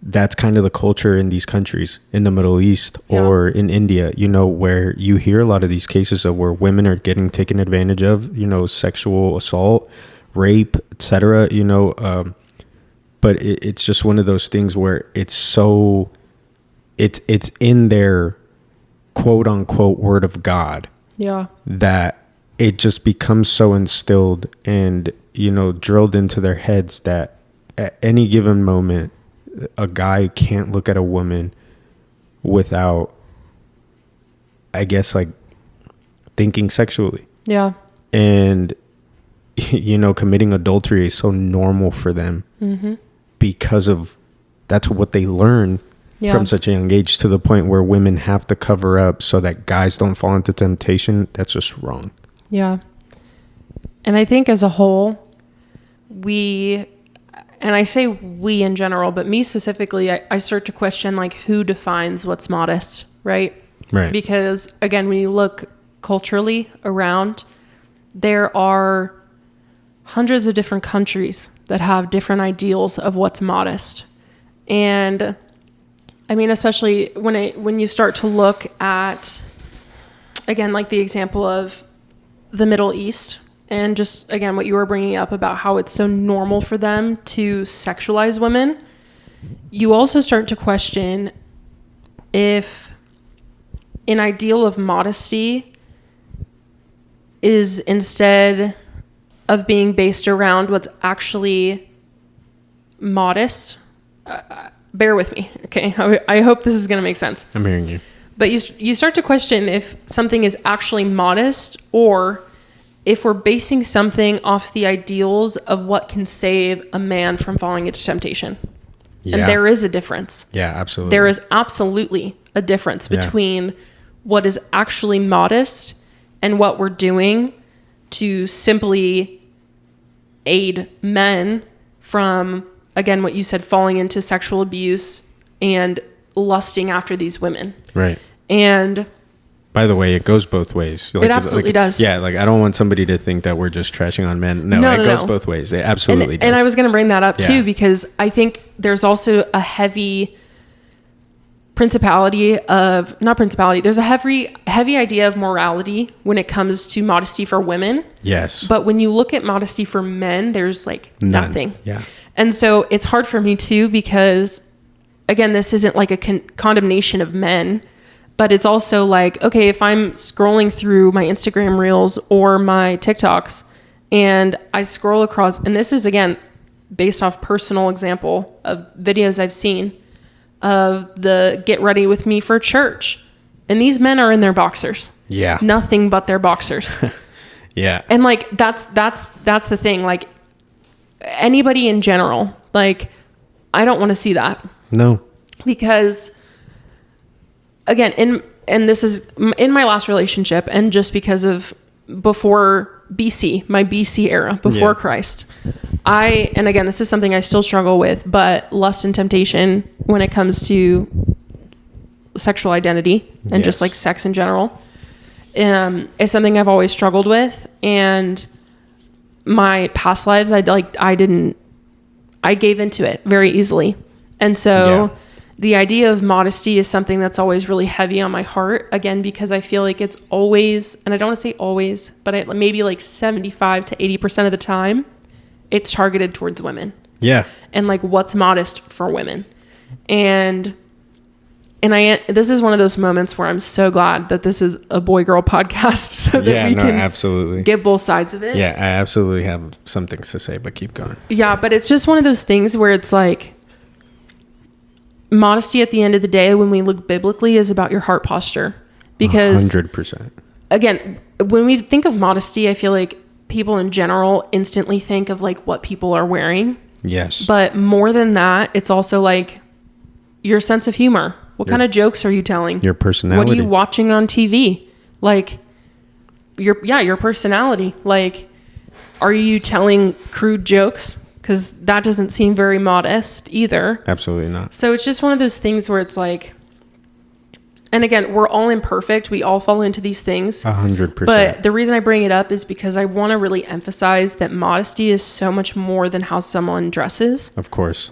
that's kind of the culture in these countries in the Middle East or in India, you know, where you hear a lot of these cases of where women are getting taken advantage of, you know, sexual assault, rape, etc., you know, but it's just one of those things where it's so it's in their quote unquote word of God. Yeah. That it just becomes so instilled and, you know, drilled into their heads that at any given moment, a guy can't look at a woman without, I guess, like thinking sexually. Yeah. And, you know, committing adultery is so normal for them because of that's what they learn from such a young age, to the point where women have to cover up so that guys don't fall into temptation. That's just wrong. Yeah. And I think as a whole, and I say we in general, but me specifically, I start to question like who defines what's modest, right? Right. Because again, when you look culturally around, there are hundreds of different countries that have different ideals of what's modest. And I mean, especially when you start to look at, again, like the example of the Middle East, and just, again, what you were bringing up about how it's so normal for them to sexualize women, you also start to question if an ideal of modesty is, instead of being based around what's actually modest, bear with me, okay? I hope this is going to make sense. I'm hearing you. But you start to question if something is actually modest, or if we're basing something off the ideals of what can save a man from falling into temptation. Yeah. And there is a difference. Yeah, absolutely. There is absolutely a difference between what is actually modest and what we're doing to simply aid men from, again, what you said, falling into sexual abuse and lusting after these women. Right. And by the way, it goes both ways. Like, it absolutely does. Yeah, like I don't want somebody to think that we're just trashing on men. No, it goes both ways. It absolutely does. And I was going to bring that up too, because I think there's also a heavy there's a heavy idea of morality when it comes to modesty for women. Yes. But when you look at modesty for men, there's like nothing. Yeah. And so it's hard for me too, because again, this isn't like a condemnation of men, but it's also like, okay, if I'm scrolling through my Instagram reels or my TikToks and I scroll across, and this is again, based off personal example of videos I've seen of the get ready with me for church. And these men are in their boxers. Yeah. Nothing but their boxers. Yeah. And like, that's the thing. Like anybody in general, like, I don't want to see that. No. Because again, and this is in my last relationship, and just because of before BC, my BC era, before Christ, and again, this is something I still struggle with, but lust and temptation when it comes to sexual identity and just like sex in general, is something I've always struggled with. And my past lives, I gave into it very easily. And so the idea of modesty is something that's always really heavy on my heart, again, because I feel like it's always, and I don't want to say always, but maybe like 75 to 80% of the time, it's targeted towards women. Yeah. And like what's modest for women. And this is one of those moments where I'm so glad that this is a boy-girl podcast, so that we can absolutely get both sides of it. Yeah, I absolutely have some things to say, but keep going. Yeah, but it's just one of those things where it's like, modesty at the end of the day, when we look biblically, is about your heart posture. Because 100%. Again, when we think of modesty, I feel like people in general instantly think of like what people are wearing. Yes. But more than that, it's also like your sense of humor. What kind of jokes are you telling? Your personality. What are you watching on TV? Like, your personality. Like, are you telling crude jokes? Because that doesn't seem very modest either. Absolutely not. So it's just one of those things where it's like, and again, we're all imperfect. We all fall into these things. 100%. But the reason I bring it up is because I want to really emphasize that modesty is so much more than how someone dresses. Of course.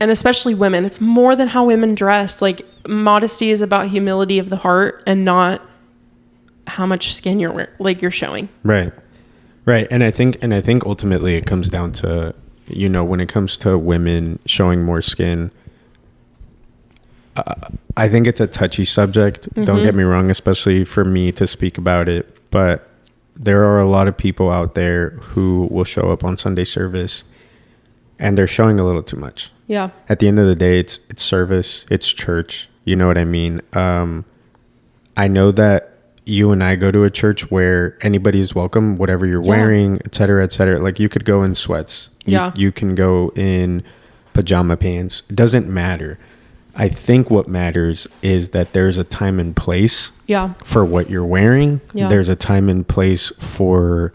And especially women. It's more than how women dress. Like, modesty is about humility of the heart and not how much skin you're showing. Right. Right. And I think ultimately it comes down to, you know, when it comes to women showing more skin, I think it's a touchy subject. Mm-hmm. Don't get me wrong, especially for me to speak about it. But there are a lot of people out there who will show up on Sunday service and they're showing a little too much. Yeah. At the end of the day, it's service, it's church. You know what I mean? I know that you and I go to a church where anybody's welcome, whatever you're wearing, et cetera, et cetera. Like, you could go in sweats. You can go in pajama pants. It doesn't matter. I think what matters is that there's a time and place for what you're wearing. Yeah. There's a time and place for,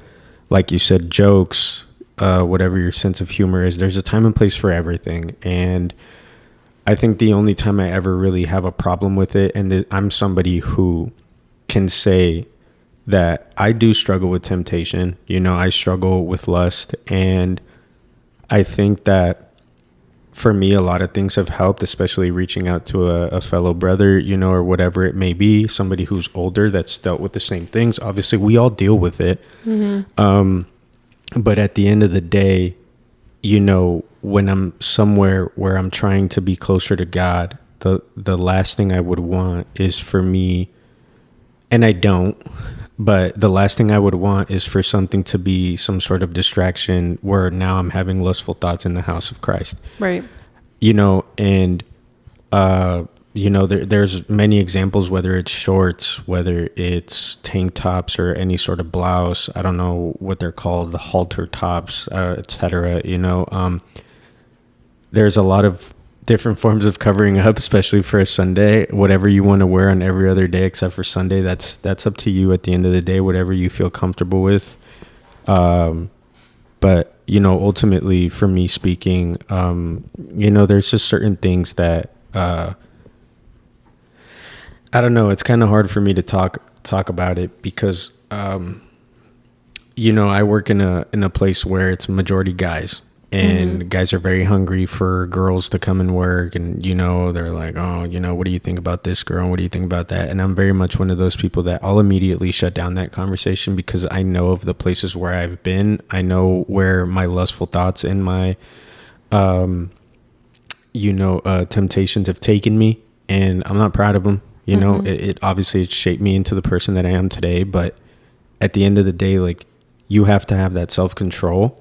like you said, jokes, whatever your sense of humor is. There's a time and place for everything. And I think the only time I ever really have a problem with it, and I'm somebody who can say that I do struggle with temptation. You know, I struggle with lust. And I think that for me, a lot of things have helped, especially reaching out to a fellow brother, you know, or whatever it may be, somebody who's older that's dealt with the same things. Obviously, we all deal with it. Mm-hmm. But at the end of the day, you know, when I'm somewhere where I'm trying to be closer to God, the last thing I would want is for me, and I don't, but the last thing I would want is for something to be some sort of distraction where now I'm having lustful thoughts in the house of Christ. Right. You know, and, you know, there's many examples, whether it's shorts, whether it's tank tops or any sort of blouse. I don't know what they're called, the halter tops, et cetera. You know, there's a lot of different forms of covering up, especially for a Sunday. Whatever you want to wear on every other day except for Sunday, that's up to you at the end of the day, whatever you feel comfortable with. But, you know, ultimately for me speaking, you know, there's just certain things that, I don't know, it's kind of hard for me to talk about it because, you know, I work in a place where it's majority guys. And guys are very hungry for girls to come and work. And, you know, they're like, oh, you know, what do you think about this girl? What do you think about that? And I'm very much one of those people that I'll immediately shut down that conversation because I know of the places where I've been. I know where my lustful thoughts and my, you know, temptations have taken me. And I'm not proud of them. You know, it obviously it's shaped me into the person that I am today. But at the end of the day, like, you have to have that self-control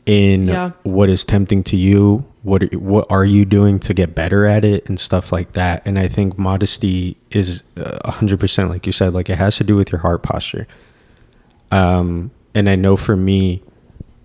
in what is tempting to you, what are you doing to get better at it and stuff like that. And I think modesty is 100%, like you said, like, it has to do with your heart posture. And I know for me,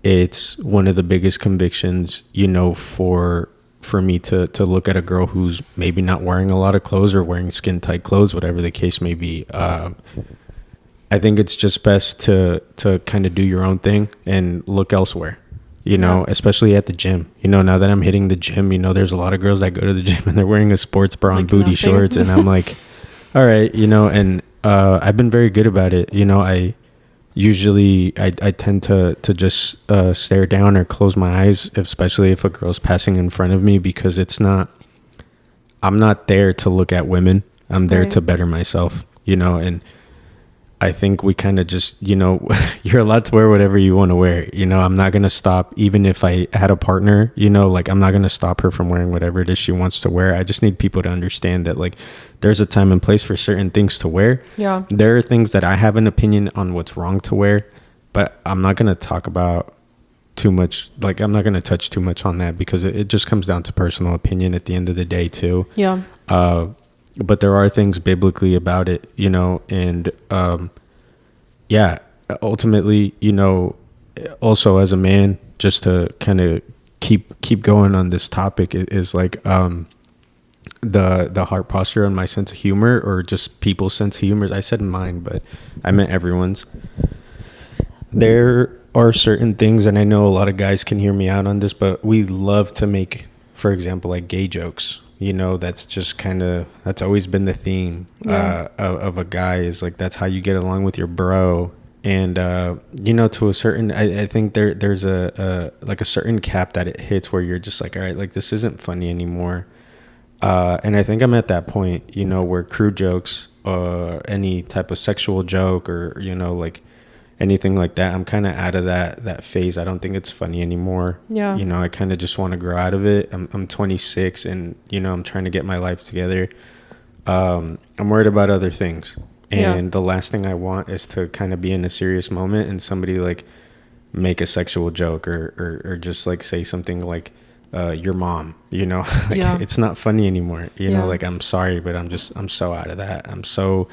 it's one of the biggest convictions, you know, for me to look at a girl who's maybe not wearing a lot of clothes or wearing skin tight clothes, whatever the case may be. I think it's just best to kind of do your own thing and look elsewhere. You know, especially at the gym. You know, now that I'm hitting the gym, you know, there's a lot of girls that go to the gym and they're wearing a sports bra and booty shorts. And I'm like, all right, you know, and I've been very good about it. You know, I tend to just stare down or close my eyes, especially if a girl's passing in front of me, because I'm not there to look at women. I'm there to better myself, you know, and I think we kind of just, you know, you're allowed to wear whatever you want to wear. You know, I'm not going to stop, even if I had a partner, you know, like, I'm not going to stop her from wearing whatever it is she wants to wear. I just need people to understand that, like, there's a time and place for certain things to wear. Yeah. There are things that I have an opinion on what's wrong to wear, but I'm not going to talk about too much. Like, I'm not going to touch too much on that because it just comes down to personal opinion at the end of the day too. Yeah. But there are things biblically about it, you know, and yeah, ultimately, you know, also as a man, just to kind of keep going on this topic is like, the heart posture and my sense of humor, or just people's sense of humor. I said mine, but I meant everyone's. There are certain things, and I know a lot of guys can hear me out on this, but we love to make, for example, like gay jokes. That's just that's always been the theme of a guy, is like, that's how you get along with your bro. And, to a certain, I think there's a certain cap that it hits where you're just like, all right, like, this isn't funny anymore. And I think I'm at that point, where crew jokes, any type of sexual joke, or, like anything like that, I'm kind of out of that phase. I don't think it's funny anymore. Yeah. I kind of just want to grow out of it. I'm 26 and, I'm trying to get my life together. I'm worried about other things. And the last thing I want is to kind of be in a serious moment and somebody like make a sexual joke or just like say something like, your mom, it's not funny anymore. Like, I'm sorry, but I'm so out of that. I'm so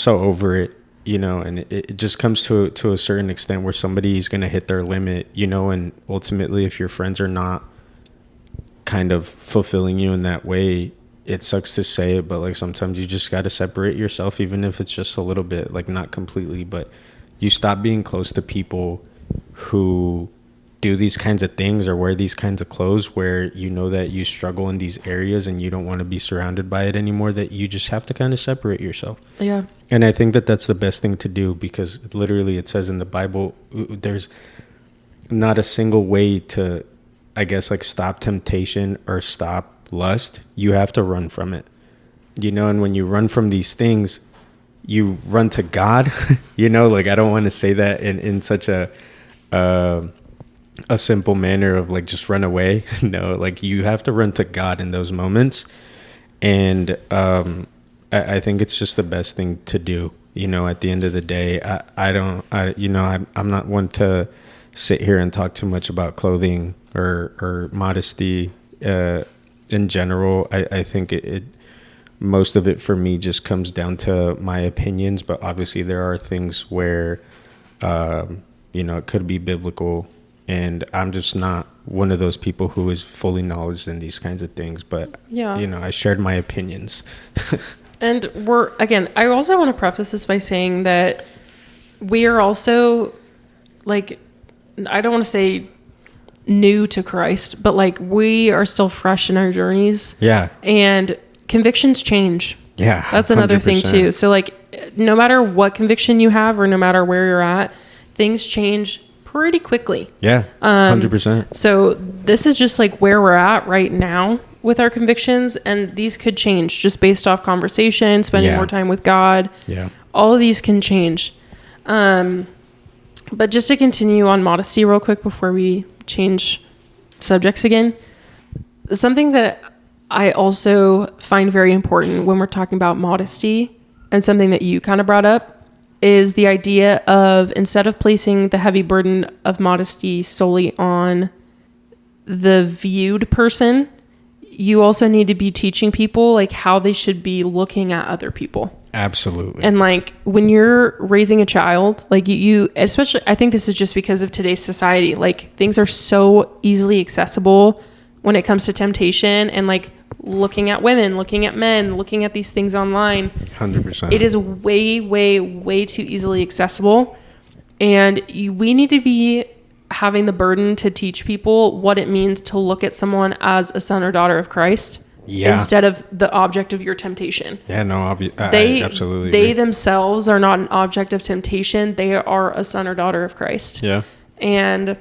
over it, and it just comes to a certain extent where somebody's going to hit their limit, and ultimately if your friends are not kind of fulfilling you in that way, it sucks to say it, but like sometimes you just got to separate yourself, even if it's just a little bit, like not completely, but you stop being close to people who do these kinds of things or wear these kinds of clothes where that you struggle in these areas and you don't want to be surrounded by it anymore, that you just have to kind of separate yourself. Yeah. And I think that that's the best thing to do, because literally it says in the Bible, there's not a single way to, I guess, like stop temptation or stop lust. You have to run from it, and when you run from these things, you run to God. Like, I don't want to say that in such a simple manner of like just run away. No, like you have to run to God in those moments. And I think it's just the best thing to do. At the end of the day, I'm not one to sit here and talk too much about clothing or modesty in general. I think it most of it for me just comes down to my opinions, but obviously there are things where it could be biblical, and I'm just not one of those people who is fully knowledgeable in these kinds of things, but I shared my opinions. And I also want to preface this by saying that we are also, like, I don't want to say new to Christ, but like we are still fresh in our journeys. Yeah. And convictions change. Yeah. That's another 100%. Thing too. So like, no matter what conviction you have or no matter where you're at, things change pretty quickly. Yeah. 100%. So this is just like where we're at right now with our convictions, and these could change just based off conversation, spending more time with God. Yeah. All of these can change. But just to continue on modesty real quick before we change subjects again, something that I also find very important when we're talking about modesty, and something that you kind of brought up, is the idea of, instead of placing the heavy burden of modesty solely on the viewed person, you also need to be teaching people like how they should be looking at other people. Absolutely. And like when you're raising a child, like you especially, I think this is just because of today's society, like things are so easily accessible when it comes to temptation and like looking at women, looking at men, looking at these things online. 100%. It is way, way, way too easily accessible. And we need to be having the burden to teach people what it means to look at someone as a son or daughter of Christ. Yeah. Instead of the object of your temptation. Yeah, no, I absolutely agree. They themselves are not an object of temptation. They are a son or daughter of Christ. Yeah. And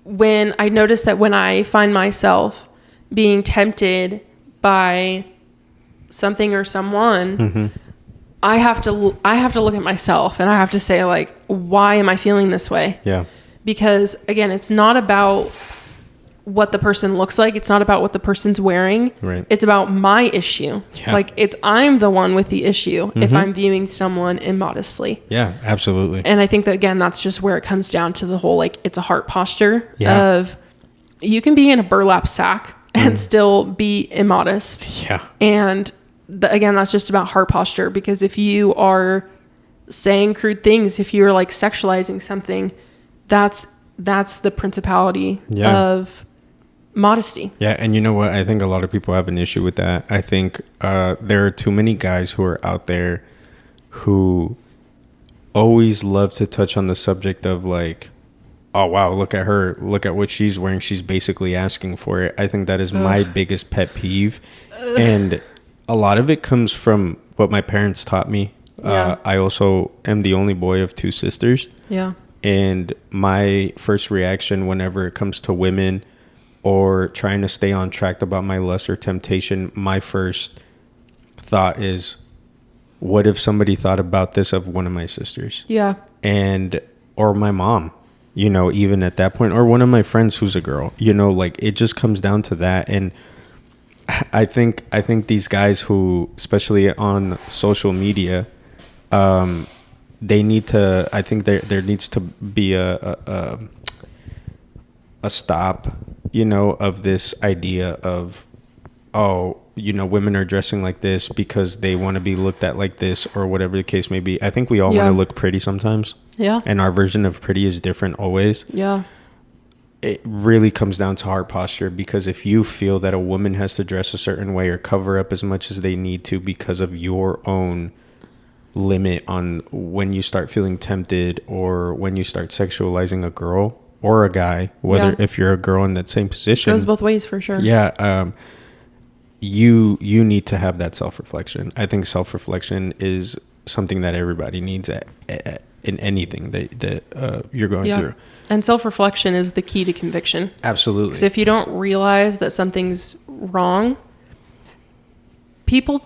when I notice that when I find myself being tempted by something or someone, mm-hmm. I have to look at myself and I have to say, like, why am I feeling this way? Yeah. Because again, it's not about what the person looks like. It's not about what the person's wearing. Right. It's about my issue. Yeah. Like I'm the one with the issue mm-hmm. if I'm viewing someone immodestly. Yeah, absolutely. And I think that, again, that's just where it comes down to the whole, like, it's a heart posture of, you can be in a burlap sack and still be immodest. Yeah. And again, that's just about heart posture, because if you are saying crude things, if you're like sexualizing something, that's the principality of modesty. Yeah, and you know what? I think a lot of people have an issue with that. I think there are too many guys who are out there who always love to touch on the subject of like, oh, wow, look at her. Look at what she's wearing. She's basically asking for it. I think that is my biggest pet peeve. And a lot of it comes from what my parents taught me. I also am the only boy of 2 sisters. Yeah. And my first reaction whenever it comes to women or trying to stay on track about my lust or temptation, my first thought is, what if somebody thought about this of one of my sisters? Yeah. And, or my mom, you know, even at that point, or one of my friends who's a girl, you know, like it just comes down to that. And I think these guys who, especially on social media, they need to, I think there needs to be a stop, you know, of this idea of, oh, you know, women are dressing like this because they want to be looked at like this or whatever the case may be. I think we all want to look pretty sometimes. Yeah. And our version of pretty is different always. Yeah. It really comes down to heart posture, because if you feel that a woman has to dress a certain way or cover up as much as they need to because of your own limit on when you start feeling tempted or when you start sexualizing a girl or a guy, whether if you're a girl in that same position, it goes both ways for sure. Yeah. You need to have that self-reflection. I think self-reflection is something that everybody needs in anything that you're going through. And self-reflection is the key to conviction. Absolutely. Because if you don't realize that something's wrong, people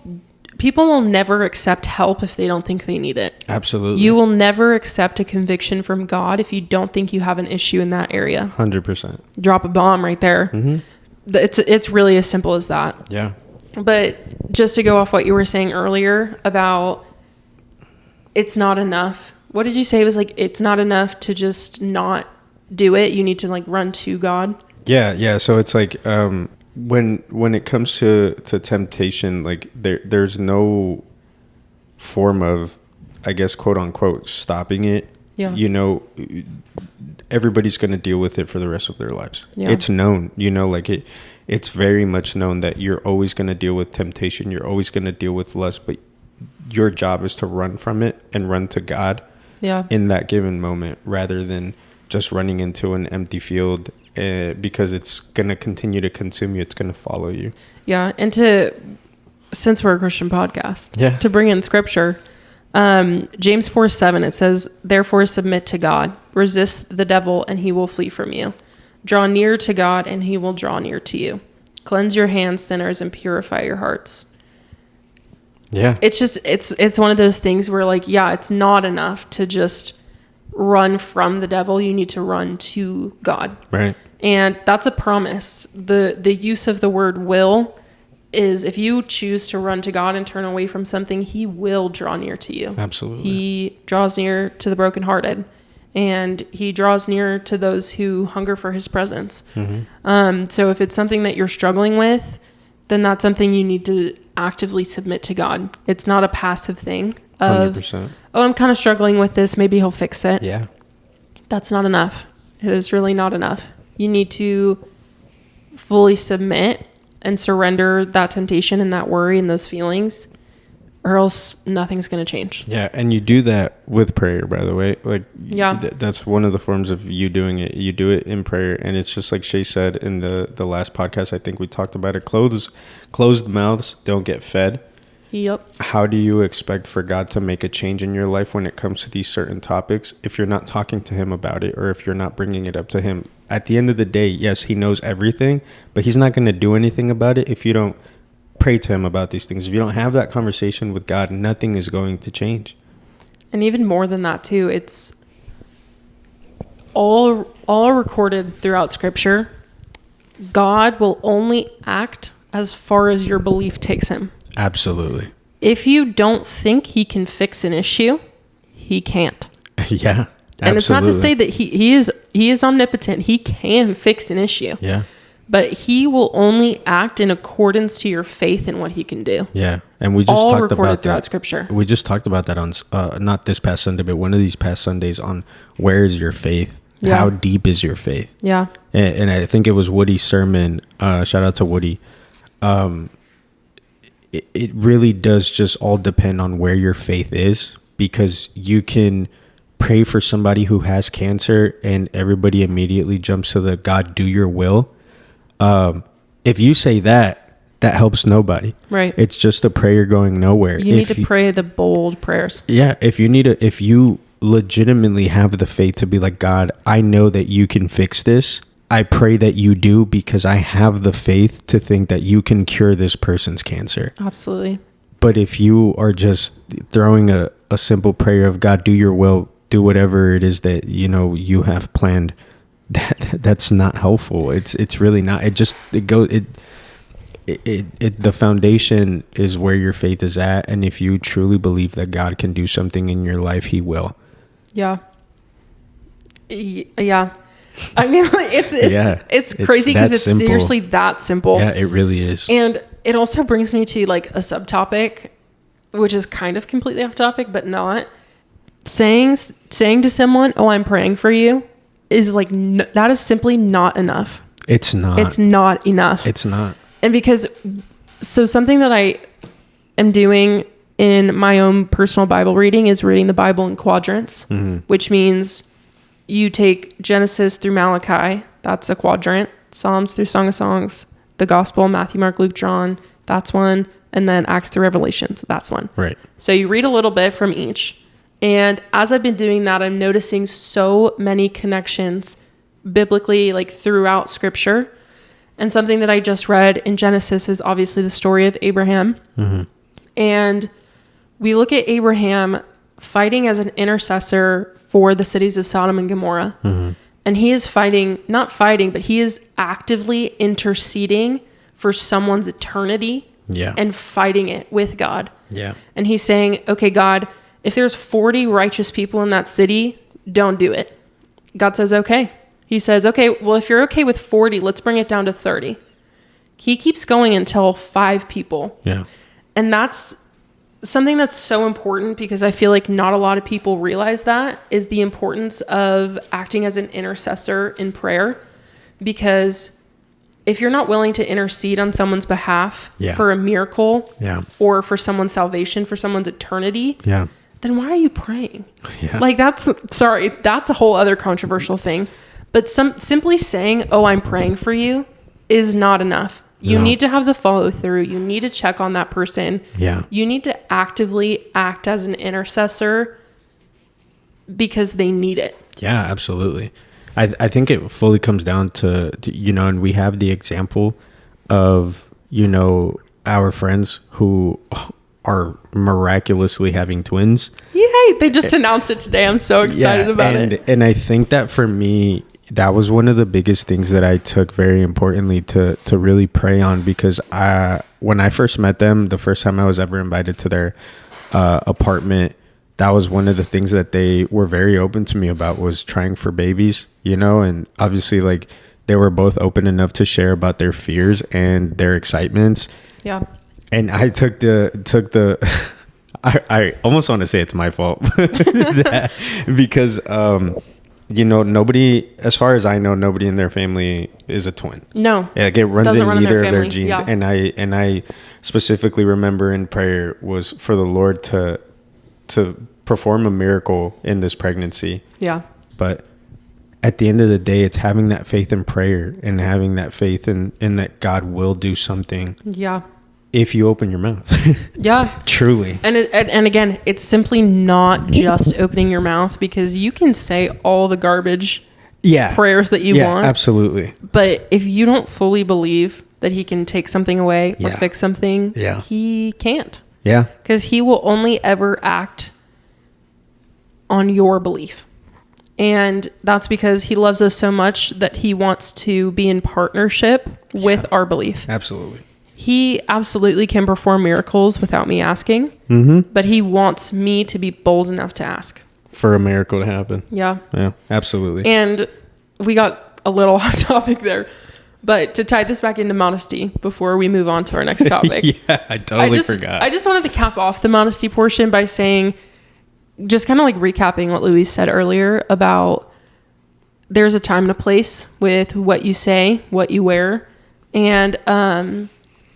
will never accept help if they don't think they need it. Absolutely. You will never accept a conviction from God if you don't think you have an issue in that area. 100%. Drop a bomb right there. Mm-hmm. It's really as simple as that. Yeah. But just to go off what you were saying earlier about it's not enough. What did you say? It was like, it's not enough to just not do it. You need to like run to God. Yeah. So it's like, when it comes to temptation, like there's no form of, I guess, quote unquote, stopping it. Yeah. You know, everybody's going to deal with it for the rest of their lives. Yeah. It's known, you know, like it's very much known that you're always going to deal with temptation. You're always going to deal with lust, but your job is to run from it and run to God in that given moment, rather than just running into an empty field, because it's going to continue to consume you. It's going to follow you. Yeah. And since we're a Christian podcast, to bring in scripture, James 4:7, it says, therefore submit to God, resist the devil and he will flee from you. Draw near to God and he will draw near to you. Cleanse your hands, sinners, and purify your hearts. Yeah. It's just, it's one of those things where like, it's not enough to just run from the devil. You need to run to God. Right. And that's a promise. The use of the word will is, if you choose to run to God and turn away from something, he will draw near to you. Absolutely. He draws near to the brokenhearted, and he draws near to those who hunger for his presence. Mm-hmm. So if it's something that you're struggling with, then that's something you need to actively submit to God. It's not a passive thing of, 100%. Oh, I'm kind of struggling with this. Maybe he'll fix it. Yeah. That's not enough. It is really not enough. You need to fully submit and surrender that temptation and that worry and those feelings, or else nothing's going to change. Yeah. And you do that with prayer, by the way. Like, that's one of the forms of you doing it. You do it in prayer. And it's just like Shay said in the last podcast, I think we talked about it. Closed mouths don't get fed. Yep. How do you expect for God to make a change in your life when it comes to these certain topics if you're not talking to him about it, or if you're not bringing it up to him? At the end of the day, yes, he knows everything, but he's not going to do anything about it if you don't pray to him about these things. If you don't have that conversation with God, nothing is going to change. And even more than that too, it's all recorded throughout scripture. God will only act as far as your belief takes him. Absolutely. If you don't think he can fix an issue, he can't. Yeah. And it's not to say that he is omnipotent. He can fix an issue. Yeah. But he will only act in accordance to your faith in what he can do. Yeah. And we just all talked recorded about throughout that. Scripture. We just talked about that on not this past Sunday, but one of these past Sundays on where is your faith? How deep is your faith? Yeah. And I think it was Woody's sermon. Shout out to Woody. It really does just all depend on where your faith is, because you can pray for somebody who has cancer and everybody immediately jumps to the God, do your will. If you say that helps nobody. Right. It's just a prayer going nowhere. You need to pray the bold prayers. Yeah. If you legitimately have the faith to be like, God, I know that you can fix this. I pray that you do, because I have the faith to think that you can cure this person's cancer. Absolutely. But if you are just throwing a simple prayer of God, do your will, do whatever it is that, you have planned, that's not helpful. It's really not. The foundation is where your faith is at. And if you truly believe that God can do something in your life, he will. Yeah. Yeah. I mean, it's crazy because it's seriously that simple. Yeah, it really is. And it also brings me to like a subtopic, which is kind of completely off topic, but not. Saying to someone, "Oh, I'm praying for you," is like that is simply not enough. It's not. It's not enough. It's not. And so something that I am doing in my own personal Bible reading is reading the Bible in quadrants, which means you take Genesis through Malachi, that's a quadrant, Psalms through Song of Songs, the Gospel, Matthew, Mark, Luke, John, that's one, and then Acts through Revelation, so that's one. Right. So you read a little bit from each. And as I've been doing that, I'm noticing so many connections biblically, like throughout scripture. And something that I just read in Genesis is obviously the story of Abraham. Mm-hmm. And we look at Abraham fighting as an intercessor for the cities of Sodom and Gomorrah. Mm-hmm. And he is but he is actively interceding for someone's eternity and fighting it with God. Yeah. And he's saying, okay, God, if there's 40 righteous people in that city, don't do it. God says, okay. He says, okay, well, if you're okay with 40, let's bring it down to 30. He keeps going until 5 people. Yeah. And that's something that's so important, because I feel like not a lot of people realize that, is the importance of acting as an intercessor in prayer. Because if you're not willing to intercede on someone's behalf for a miracle or for someone's salvation, for someone's eternity, then why are you praying? Yeah. Like that's a whole other controversial thing. But simply saying, oh, I'm praying for you is not enough. You need to have the follow through. You need to check on that person. Yeah. You need to actively act as an intercessor because they need it. Yeah, absolutely. I think it fully comes down to and we have the example of, our friends who are miraculously having twins. Yay! They just announced it today. I'm so excited about it. And I think that for me, that was one of the biggest things that I took very importantly to really pray on, because when I first met them, the first time I was ever invited to their apartment, that was one of the things that they were very open to me about, was trying for babies, and obviously like they were both open enough to share about their fears and their excitements. Yeah. And I took the I almost want to say it's my fault because nobody, as far as I know, nobody in their family is a twin. No. Yeah, it runs in either of their genes. Yeah. And I specifically remember in prayer was for the Lord to perform a miracle in this pregnancy. Yeah. But at the end of the day, it's having that faith in prayer and having that faith in that God will do something. Yeah. If you open your mouth. Yeah. Truly. And again, it's simply not just opening your mouth, because you can say all the garbage prayers that you want. Absolutely. But if you don't fully believe that he can take something away or fix something, he can't. Yeah. Because he will only ever act on your belief. And that's because he loves us so much that he wants to be in partnership with our belief. Absolutely. He absolutely can perform miracles without me asking, but he wants me to be bold enough to ask. For a miracle to happen. Yeah. Yeah, absolutely. And we got a little off topic there, but to tie this back into modesty before we move on to our next topic. Yeah, I totally forgot. I just wanted to cap off the modesty portion by saying, just kind of like recapping what Louise said earlier about there's a time and a place with what you say, what you wear. And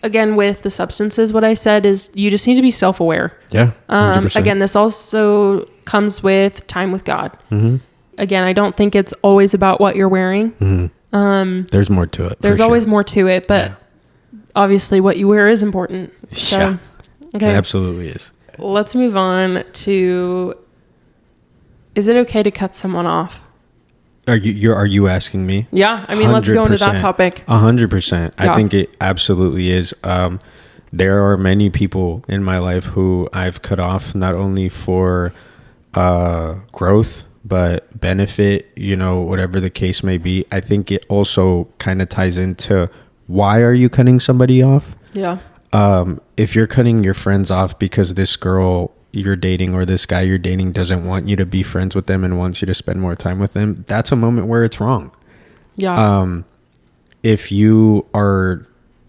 again, with the substances, what I said is you just need to be self-aware. Yeah. Again, this also comes with time with God. Mm-hmm. Again, I don't think it's always about what you're wearing. Mm-hmm. There's more to it. There's always more to it, but obviously what you wear is important. So, okay. It absolutely is. Let's move on to, is it okay to cut someone off? Are you asking me? Yeah. I mean, let's go into that topic. 100%. I think it absolutely is. There are many people in my life who I've cut off, not only for growth, but benefit, whatever the case may be. I think it also kind of ties into, why are you cutting somebody off? Yeah. If you're cutting your friends off because this girl you're dating or this guy you're dating doesn't want you to be friends with them and wants you to spend more time with them, that's a moment where it's wrong. Yeah. If you are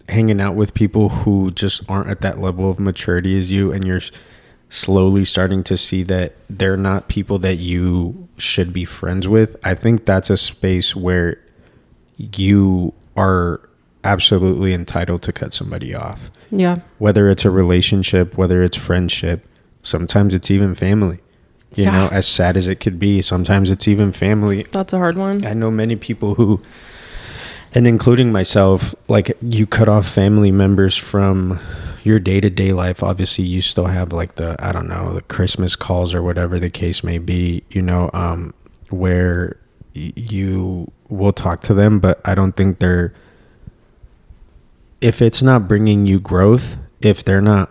hanging out with people who just aren't at that level of maturity as you, and you're slowly starting to see that they're not people that you should be friends with, I think that's a space where you are absolutely entitled to cut somebody off. Yeah. Whether it's a relationship, whether it's friendship, sometimes it's even family. You know, as sad as it could be, sometimes it's even family. That's a hard one. I know many people who, and including myself, like, you cut off family members from your day-to-day life. Obviously, you still have like the Christmas calls or whatever the case may be, where you will talk to them, but I don't think if it's not bringing you growth, if they're not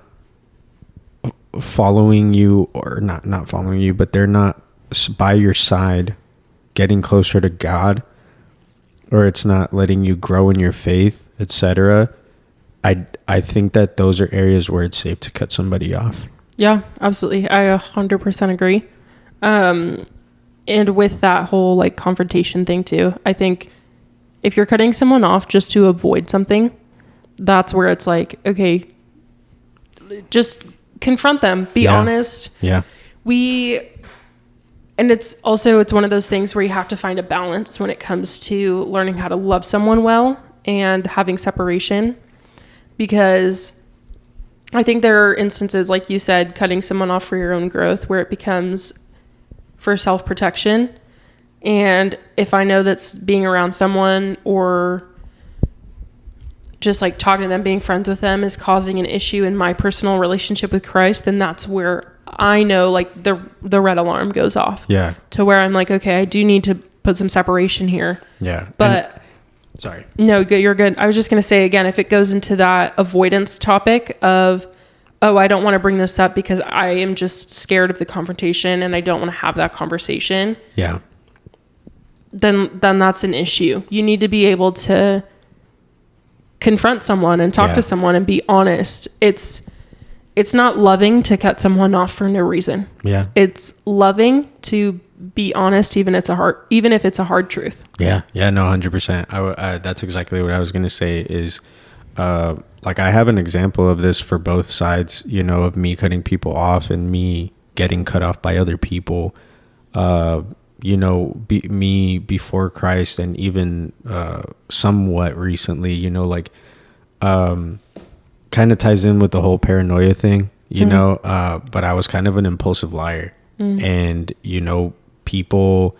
following you, or not following you, but they're not by your side getting closer to God, or it's not letting you grow in your faith, etc., I think that those are areas where it's safe to cut somebody off. Yeah, absolutely. I 100% agree. And with that whole like confrontation thing too, I think if you're cutting someone off just to avoid something, that's where it's like, okay, just confront them, be honest. Yeah. And it's one of those things where you have to find a balance when it comes to learning how to love someone well and having separation, because I think there are instances, like you said, cutting someone off for your own growth, where it becomes for self-protection. And if I know that's being around someone or just like talking to them, being friends with them is causing an issue in my personal relationship with Christ, then that's where I know like the red alarm goes off. Yeah. To where I'm like, okay, I do need to put some separation here. Yeah. But sorry. No, good. You're good. I was just going to say again, if it goes into that avoidance topic of, oh, I don't want to bring this up because I am just scared of the confrontation and I don't want to have that conversation. Yeah. Then that's an issue. You need to be able to confront someone and talk to someone and be honest. It's not loving to cut someone off for no reason. Yeah. It's loving to be honest, even if it's a hard truth. Yeah. Yeah. No, 100%. That's exactly what I was going to say is, like, I have an example of this for both sides, of me cutting people off and me getting cut off by other people, me before Christ, and even, somewhat recently, kind of ties in with the whole paranoia thing, but I was kind of an impulsive liar, and, people,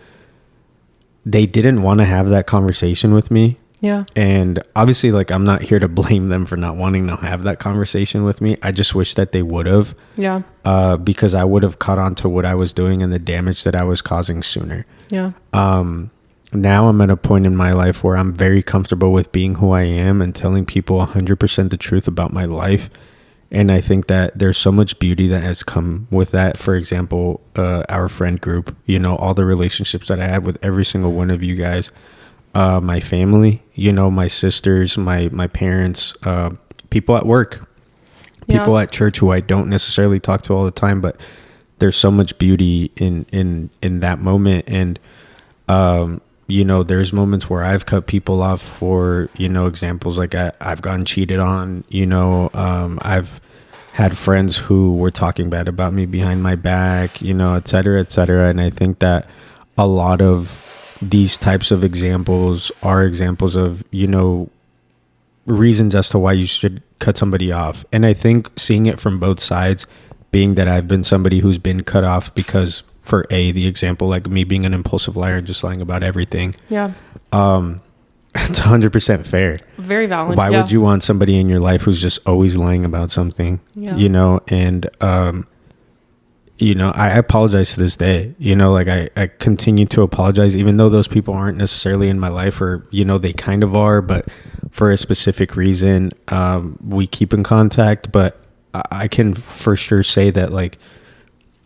they didn't want to have that conversation with me. Yeah. And obviously, like, I'm not here to blame them for not wanting to have that conversation with me. I just wish that they would have. Yeah. Because I would have caught on to what I was doing and the damage that I was causing sooner. Yeah. Now I'm at a point in my life where I'm very comfortable with being who I am and telling people 100% the truth about my life. And I think that there's so much beauty that has come with that. For example, our friend group, all the relationships that I have with every single one of you guys, my family, my sisters, my parents, people at work, people at church who I don't necessarily talk to all the time, but there's so much beauty in that moment. And, there's moments where I've cut people off for, examples like I've gotten cheated on, I've had friends who were talking bad about me behind my back, et cetera, et cetera. And I think that a lot of these types of examples are examples of, reasons as to why you should cut somebody off. And I think seeing it from both sides, being that I've been somebody who's been cut off because, for the example, like me being an impulsive liar, just lying about everything. Yeah. It's 100% fair. Very valid. Why would you want somebody in your life who's just always lying about something? Yeah. And, I apologize to this day, like I continue to apologize, even though those people aren't necessarily in my life, or, they kind of are, but for a specific reason, we keep in contact. But I can for sure say that, like,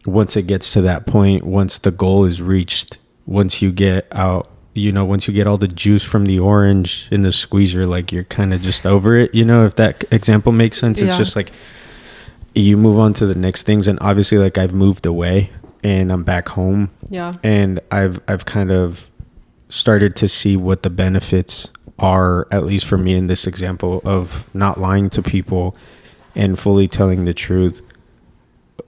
once it gets to that point, once the goal is reached, once you get out, once you get all the juice from the orange in the squeezer, like, you're kind of just over it, if that example makes sense. It's just like you move on to the next things. And obviously, like, I've moved away and I'm back home. Yeah. And I've kind of started to see what the benefits are, at least for me in this example, of not lying to people and fully telling the truth.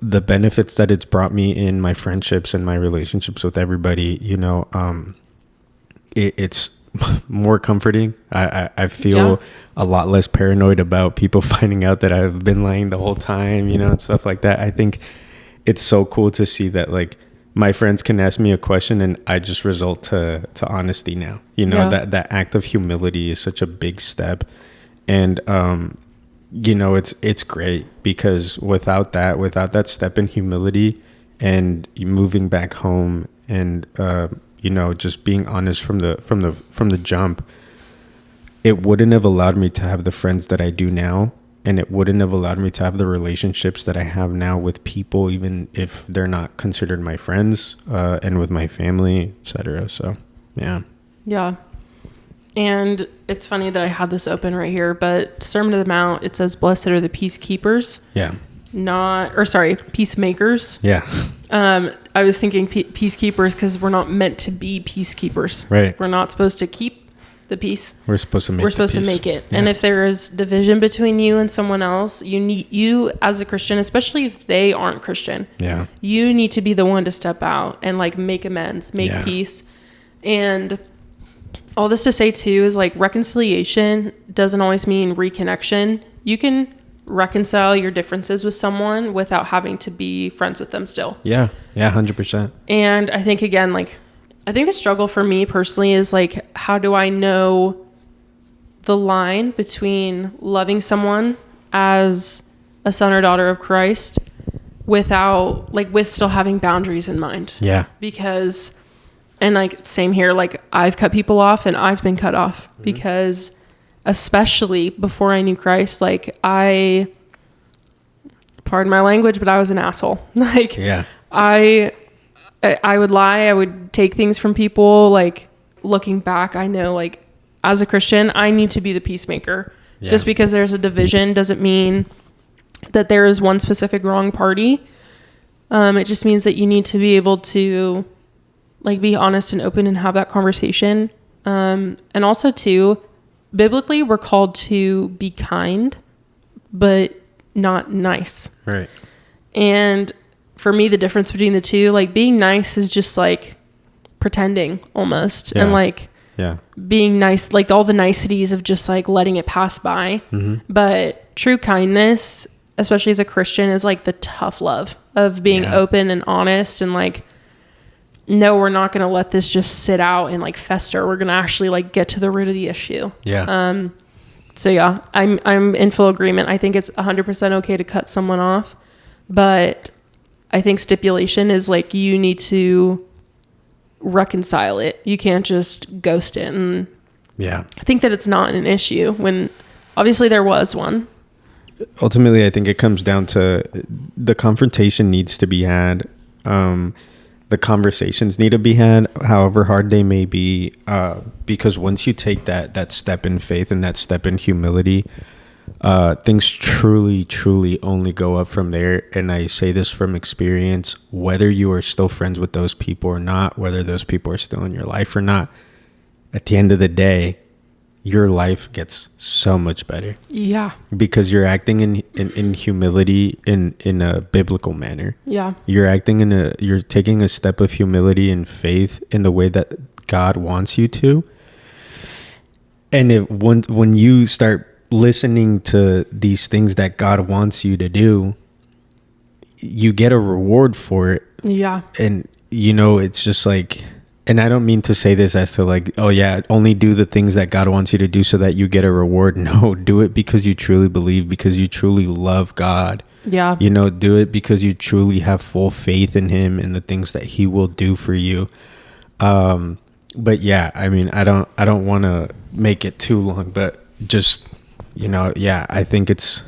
The benefits that it's brought me in my friendships and my relationships with everybody, it's more comforting. I feel a lot less paranoid about people finding out that I've been lying the whole time, and stuff like that. I think it's so cool to see that, like, my friends can ask me a question and I just result to honesty now. That act of humility is such a big step. And it's great, because without that step in humility and moving back home and just being honest from the jump, it wouldn't have allowed me to have the friends that I do now, and it wouldn't have allowed me to have the relationships that I have now with people, even if they're not considered my friends, and with my family, etc. So yeah. And it's funny that I have this open right here, but Sermon on the Mount, it says, blessed are the peacekeepers. Yeah. Peacemakers. Yeah. I was thinking peacekeepers because we're not meant to be peacekeepers. Right. We're not supposed to keep the peace. We're supposed to make it. Yeah. And if there is division between you and someone else, you as a Christian, especially if they aren't Christian, you need to be the one to step out and, like, make amends, make peace. And all this to say too is, like, reconciliation doesn't always mean reconnection. You can reconcile your differences with someone without having to be friends with them still. Yeah 100%. And I think, again, like, I think the struggle for me personally is, like, how do I know the line between loving someone as a son or daughter of Christ without, like, with still having boundaries in mind? Yeah. Because, and, like, same here, like, I've cut people off and I've been cut off because, especially before I knew Christ, like, pardon my language, but I was an asshole. Like, I would lie. I would take things from people. Like, looking back, I know, like, as a Christian, I need to be the peacemaker. Yeah. Just because there's a division doesn't mean that there is one specific wrong party. It just means that you need to be able to, like, be honest and open and have that conversation. And also, too, biblically, we're called to be kind, but not nice. Right. And for me, the difference between the two, like, being nice is just, like, pretending almost. And, like, being nice, like, all the niceties of just, like, letting it pass by. But true kindness, especially as a Christian, is, like, the tough love of being open and honest and, like, no, we're not going to let this just sit out and, like, fester. We're going to actually, like, get to the root of the issue. Yeah. So yeah, I'm in full agreement. I think it's 100% okay to cut someone off, but I think stipulation is, like, you need to reconcile it. You can't just ghost it. And I think that it's not an issue when obviously there was one. Ultimately, I think it comes down to the confrontation needs to be had. The conversations need to be had, however hard they may be, because once you take that step in faith and that step in humility, things truly only go up from there. And I say this from experience, whether you are still friends with those people or not, whether those people are still in your life or not, at the end of the day, your life gets so much better. Yeah. Because you're acting in humility in a biblical manner. Yeah. You're taking a step of humility and faith in the way that God wants you to. And when you start listening to these things that God wants you to do, you get a reward for it. Yeah. And, you know, it's just like, and I don't mean to say this as to like, oh yeah, only do the things that God wants you to do so that you get a reward. No, do it because you truly believe, because you truly love God. Yeah. You know, do it because you truly have full faith in him and the things that he will do for you. But yeah, I mean, I don't want to make it too long, but just, you know, yeah, I think it's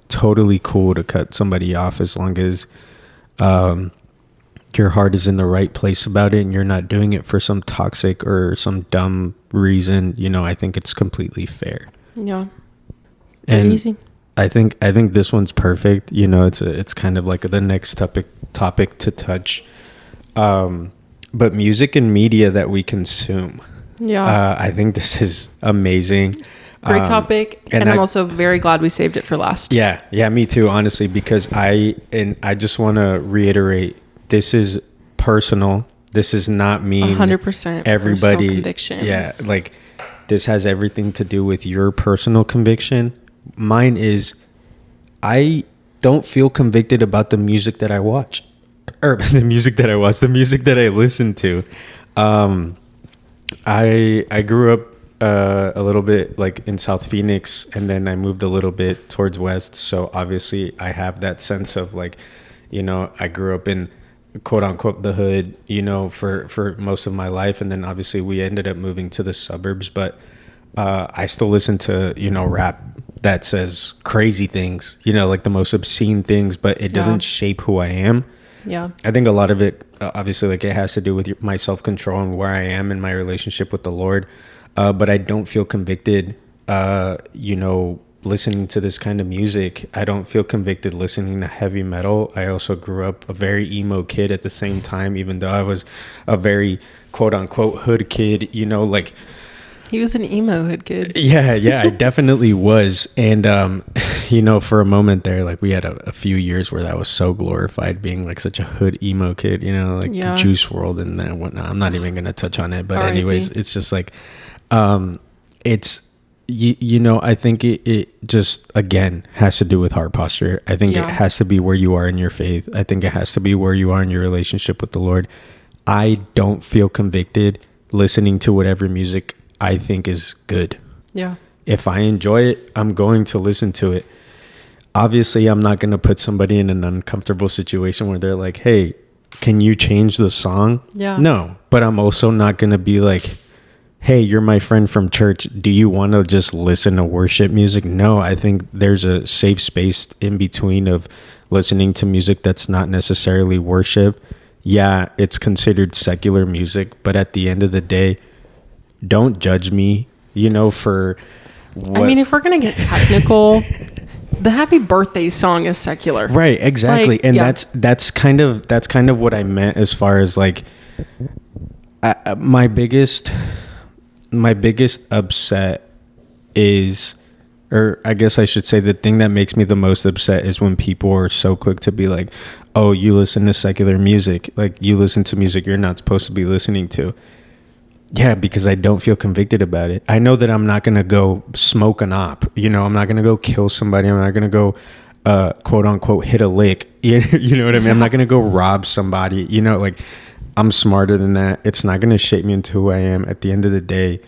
totally cool to cut somebody off as long as your heart is in the right place about it and you're not doing it for some toxic or some dumb reason. You know, I think it's completely fair. Yeah. And easy. I think this one's perfect. You know, it's kind of like the next topic to touch. But music and media that we consume. Yeah. I think this is amazing. Great topic. And I'm also very glad we saved it for last. Yeah. Yeah, me too, honestly, because I just want to reiterate, this is personal. This is not mean 100% everybody. Convictions. Yeah. Like, this has everything to do with your personal conviction. Mine is, I don't feel convicted about the music that I watch. Or the music that I listen to. I grew up a little bit like in South Phoenix, and then I moved a little bit towards West. So obviously I have that sense of like, you know, I grew up in quote unquote the hood, you know, for most of my life. And then obviously we ended up moving to the suburbs, but I still listen to, you know, rap that says crazy things, you know, like the most obscene things, but it doesn't shape who I am. Yeah. I think a lot of it, obviously, like it has to do with my self-control and where I am in my relationship with the Lord. But I don't feel convicted, you know, listening to this kind of music. I don't feel convicted listening to heavy metal. I also grew up a very emo kid at the same time, even though I was a very quote unquote hood kid, you know, like. He was an emo hood kid. Yeah, I definitely was. And, you know, for a moment there, like we had a few years where that was so glorified, being like such a hood emo kid, you know, like Juice WRLD and then whatnot. I'm not even going to touch on it. But anyways, it's just like, it's, you know, I think it just, again, has to do with heart posture. I think it has to be where you are in your faith. I think it has to be where you are in your relationship with the Lord. I don't feel convicted listening to whatever music I think is good. Yeah. If I enjoy it, I'm going to listen to it. Obviously, I'm not going to put somebody in an uncomfortable situation where they're like, hey, can you change the song? Yeah. No, but I'm also not going to be like, hey, you're my friend from church. Do you want to just listen to worship music? No, I think there's a safe space in between of listening to music that's not necessarily worship. Yeah, it's considered secular music, but at the end of the day, don't judge me, you know, for what. I mean, if we're going to get technical, the happy birthday song is secular. Right, exactly. Like, and that's kind of what I meant as far as like my biggest upset is, or I guess I should say the thing that makes me the most upset is when people are so quick to be like, oh, you listen to secular music, like you listen to music you're not supposed to be listening to. Yeah, because I don't feel convicted about it. I know that I'm not going to go smoke an op. You know, I'm not going to go kill somebody. I'm not going to go, quote unquote, hit a lick. You know what I mean? I'm not going to go rob somebody. You know, like I'm smarter than that. It's not going to shape me into who I am. At the end of the day,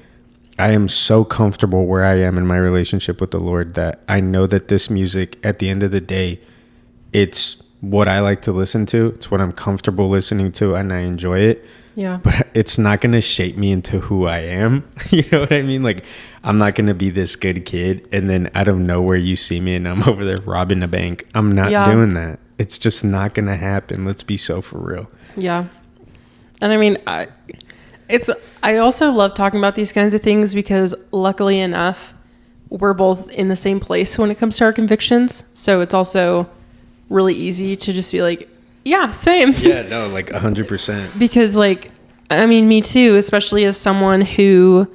I am so comfortable where I am in my relationship with the Lord that I know that this music, at the end of the day, it's what I like to listen to. It's what I'm comfortable listening to, and I enjoy it. Yeah. But it's not going to shape me into who I am. You know what I mean? Like, I'm not going to be this good kid, and then out of nowhere you see me and I'm over there robbing a bank. I'm not doing that. It's just not going to happen. Let's be so for real. Yeah. And I mean, I also love talking about these kinds of things because luckily enough, we're both in the same place when it comes to our convictions. So it's also really easy to just be like, yeah, same. Yeah, no, like 100%. Because like, I mean, me too, especially as someone who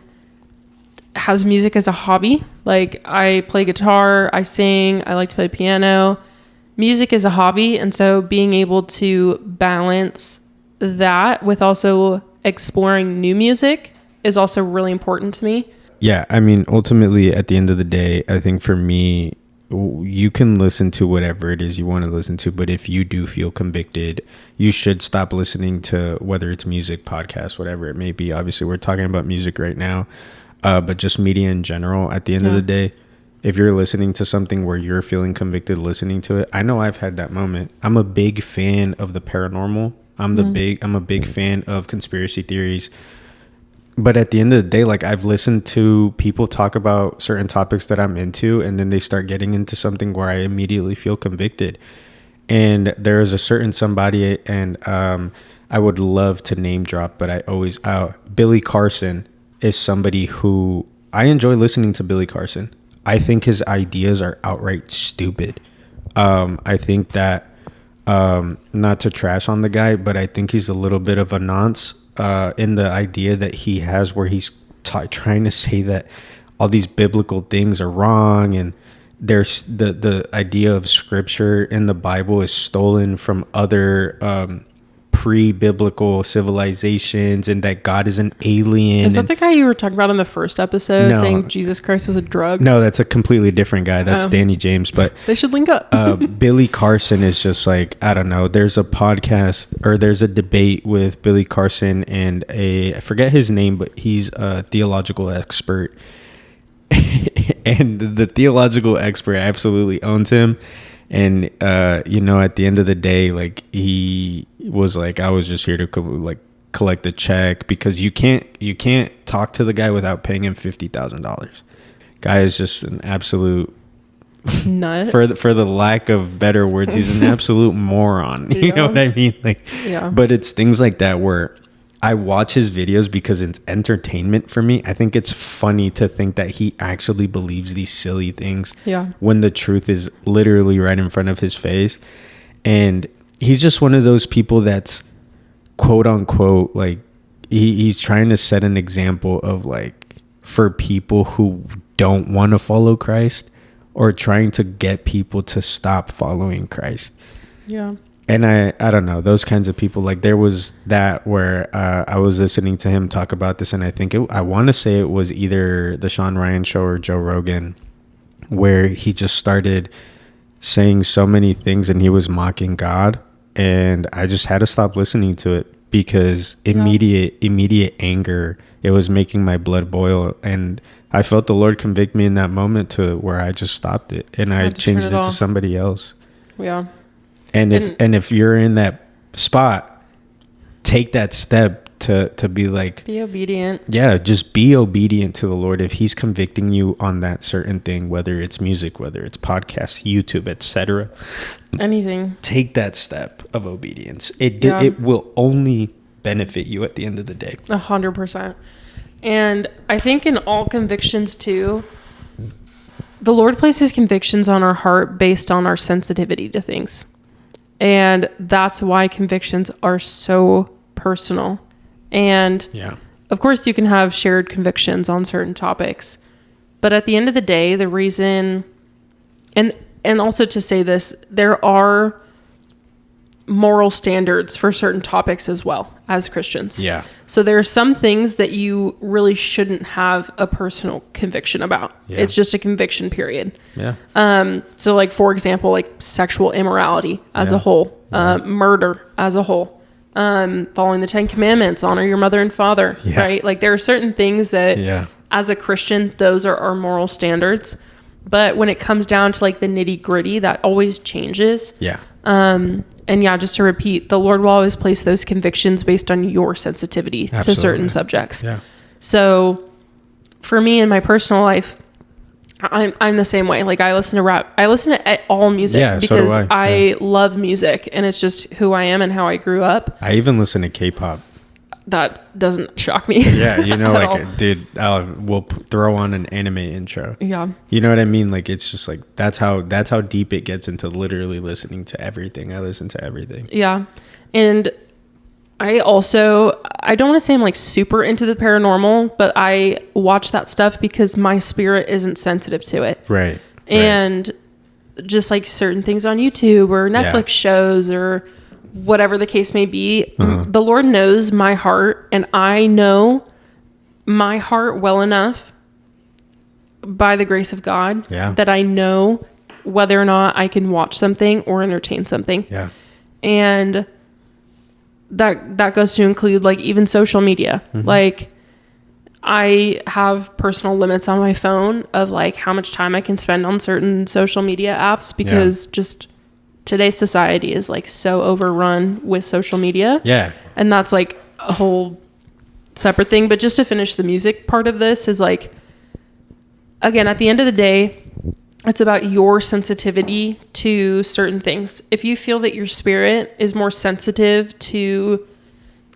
has music as a hobby. Like I play guitar, I sing, I like to play piano. Music is a hobby. And so being able to balance that with also exploring new music is also really important to me. Yeah, I mean, ultimately, at the end of the day, I think for me, you can listen to whatever it is you want to listen to, but if you do feel convicted, you should stop listening to whether it's music, podcast, whatever it may be. Obviously, we're talking about music right now, but just media in general. At the end of the day, if you're listening to something where you're feeling convicted listening to it, I know I've had that moment. I'm a big fan of the paranormal. I'm a big fan of conspiracy theories. But at the end of the day, like, I've listened to people talk about certain topics that I'm into, and then they start getting into something where I immediately feel convicted. And there is a certain somebody, and I would love to name drop, but I always, Billy Carson is somebody who I enjoy listening to. Billy Carson. I think his ideas are outright stupid. I think that, not to trash on the guy, but I think he's a little bit of a nonce. In the idea that he has, where he's trying to say that all these biblical things are wrong, and there's the idea of scripture in the Bible is stolen from other pre-biblical civilizations, and that God is an alien. Is that the guy you were talking about in the first episode, saying Jesus Christ was a drug? No, that's a completely different guy. That's Danny James. But they should link up. Billy Carson is just like, I don't know. There's a podcast, or there's a debate with Billy Carson and I forget his name, but he's a theological expert. And the theological expert absolutely owns him. And, at the end of the day, like, he was like, I was just here to collect a check, because you can't talk to the guy without paying him $50,000. Guy is just an absolute nut. For the lack of better words, he's an absolute moron. You know what I mean? Like, but it's things like that where I watch his videos because it's entertainment for me. I think it's funny to think that he actually believes these silly things when the truth is literally right in front of his face. And he's just one of those people that's quote unquote, like, he's trying to set an example of, like, for people who don't want to follow Christ, or trying to get people to stop following Christ. Yeah. And I don't know, those kinds of people. Like, there was that where I was listening to him talk about this, and I think I want to say it was either the Sean Ryan show or Joe Rogan, where he just started saying so many things and he was mocking God, and I just had to stop listening to it because immediate anger, it was making my blood boil, and I felt the Lord convict me in that moment to where I just stopped it and I changed it to somebody else. Yeah. And if you're in that spot, take that step to be like, be obedient. Yeah, just be obedient to the Lord. If he's convicting you on that certain thing, whether it's music, whether it's podcasts, YouTube, etc., anything, take that step of obedience. It will only benefit you at the end of the day. 100%. And I think in all convictions too, the Lord places convictions on our heart based on our sensitivity to things. And that's why convictions are so personal. And of course you can have shared convictions on certain topics, but at the end of the day, the reason, and also to say this, there are moral standards for certain topics as well as Christians. Yeah. So there are some things that you really shouldn't have a personal conviction about. Yeah. It's just a conviction, period. Yeah. So like, for example, like sexual immorality as a whole, murder as a whole, following the 10 Commandments, honor your mother and father, right? Like there are certain things that as a Christian, those are our moral standards. But when it comes down to like the nitty gritty, that always changes. Yeah. And just to repeat, the Lord will always place those convictions based on your sensitivity to certain subjects. Yeah. So for me in my personal life, I'm the same way. Like I listen to rap. I listen to all music because I love music and it's just who I am and how I grew up. I even listen to K-pop. That doesn't shock me. Yeah, you know, like, dude, we'll throw on an anime intro. Yeah. You know what I mean? Like, it's just like, that's how deep it gets into literally listening to everything. I listen to everything. Yeah. And I don't want to say I'm like super into the paranormal, but I watch that stuff because my spirit isn't sensitive to it. Right. And just like certain things on YouTube or Netflix shows or whatever the case may be. The Lord knows my heart, and I know my heart well enough by the grace of God that I know whether or not I can watch something or entertain something. Yeah. And that goes to include like even social media. Like I have personal limits on my phone of like how much time I can spend on certain social media apps because just today's society is like so overrun with social media. Yeah. And that's like a whole separate thing. But just to finish the music part of this is like, again, at the end of the day, it's about your sensitivity to certain things. If you feel that your spirit is more sensitive to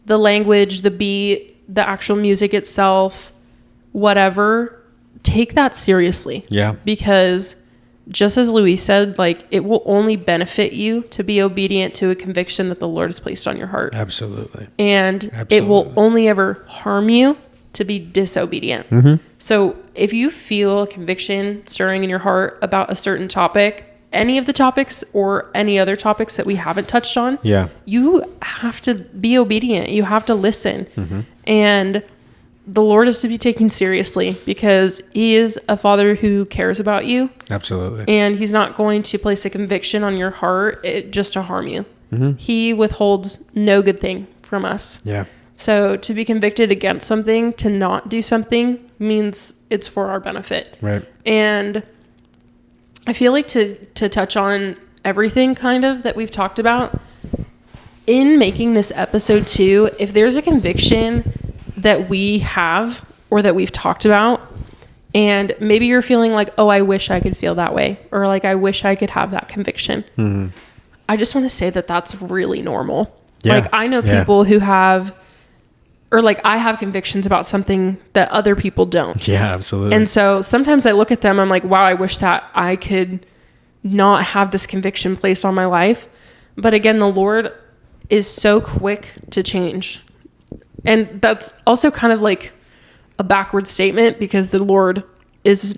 the language, the beat, the actual music itself, whatever, take that seriously. Yeah. Because just as Louise said, like it will only benefit you to be obedient to a conviction that the Lord has placed on your heart. Absolutely. And it will only ever harm you to be disobedient. So if you feel a conviction stirring in your heart about a certain topic, any of the topics or any other topics that we haven't touched on, you have to be obedient. You have to listen. And the Lord is to be taken seriously because he is a father who cares about you. Absolutely. And he's not going to place a conviction on your heart just to harm you. He withholds no good thing from us. Yeah. So to be convicted against something, to not do something, means it's for our benefit. Right. And I feel like to touch on everything kind of that we've talked about, in making this episode too, if there's a conviction that we have or that we've talked about, and maybe you're feeling like, oh, I wish I could feel that way, or like, I wish I could have that conviction. I just want to say that that's really normal. Yeah. Like I know people who have, or like I have convictions about something that other people don't. Yeah, absolutely. And so sometimes I look at them, I'm like, wow, I wish that I could not have this conviction placed on my life. But again, the Lord is so quick to change. And that's also kind of like a backward statement because the Lord is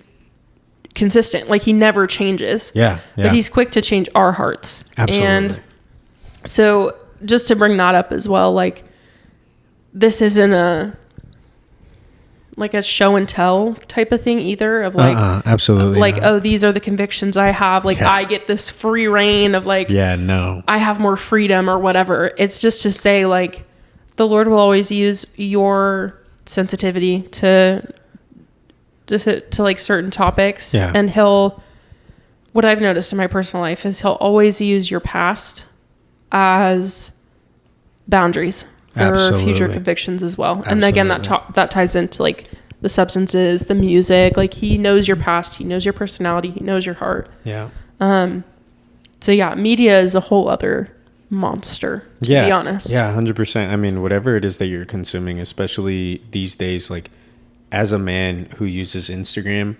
consistent. Like he never changes. Yeah. But he's quick to change our hearts. Absolutely. And so just to bring that up as well, like, this isn't a show and tell type of thing either of like, absolutely like, not. oh, these are the convictions I have. Like I get this free reign of like, I have more freedom or whatever. It's just to say like, the Lord will always use your sensitivity to like certain topics. Yeah. And what I've noticed in my personal life is he'll always use your past as boundaries. Or future convictions as well. And again, that ties into like the substances, the music. Like he knows your past, he knows your personality, he knows your heart. Yeah. So yeah, media is a whole other monster, to be honest. Yeah, 100%. I mean, whatever it is that you're consuming, especially these days, like as a man who uses Instagram,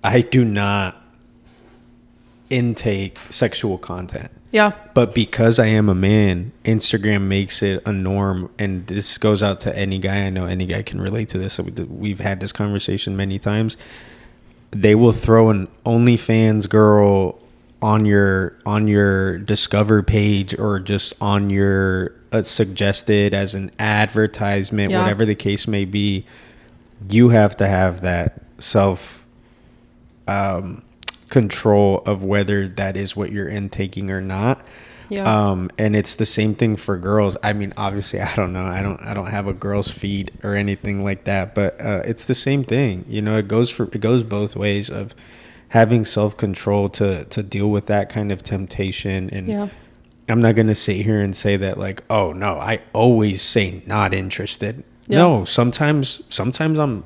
I do not intake sexual content. Yeah. But because I am a man, Instagram makes it a norm. And this goes out to any guy. I know any guy can relate to this. We've had this conversation many times. They will throw an OnlyFans girl on your Discover page or just on your suggested as an advertisement, whatever the case may be. You have to have that self control of whether that is what you're intaking or not. And it's the same thing for girls. I mean, obviously I don't know, I don't have a girl's feed or anything like that, but it's the same thing, you know. It goes both ways of having self-control to deal with that kind of temptation. And I'm not gonna sit here and say that like, oh no, I always say not interested. No, sometimes I'm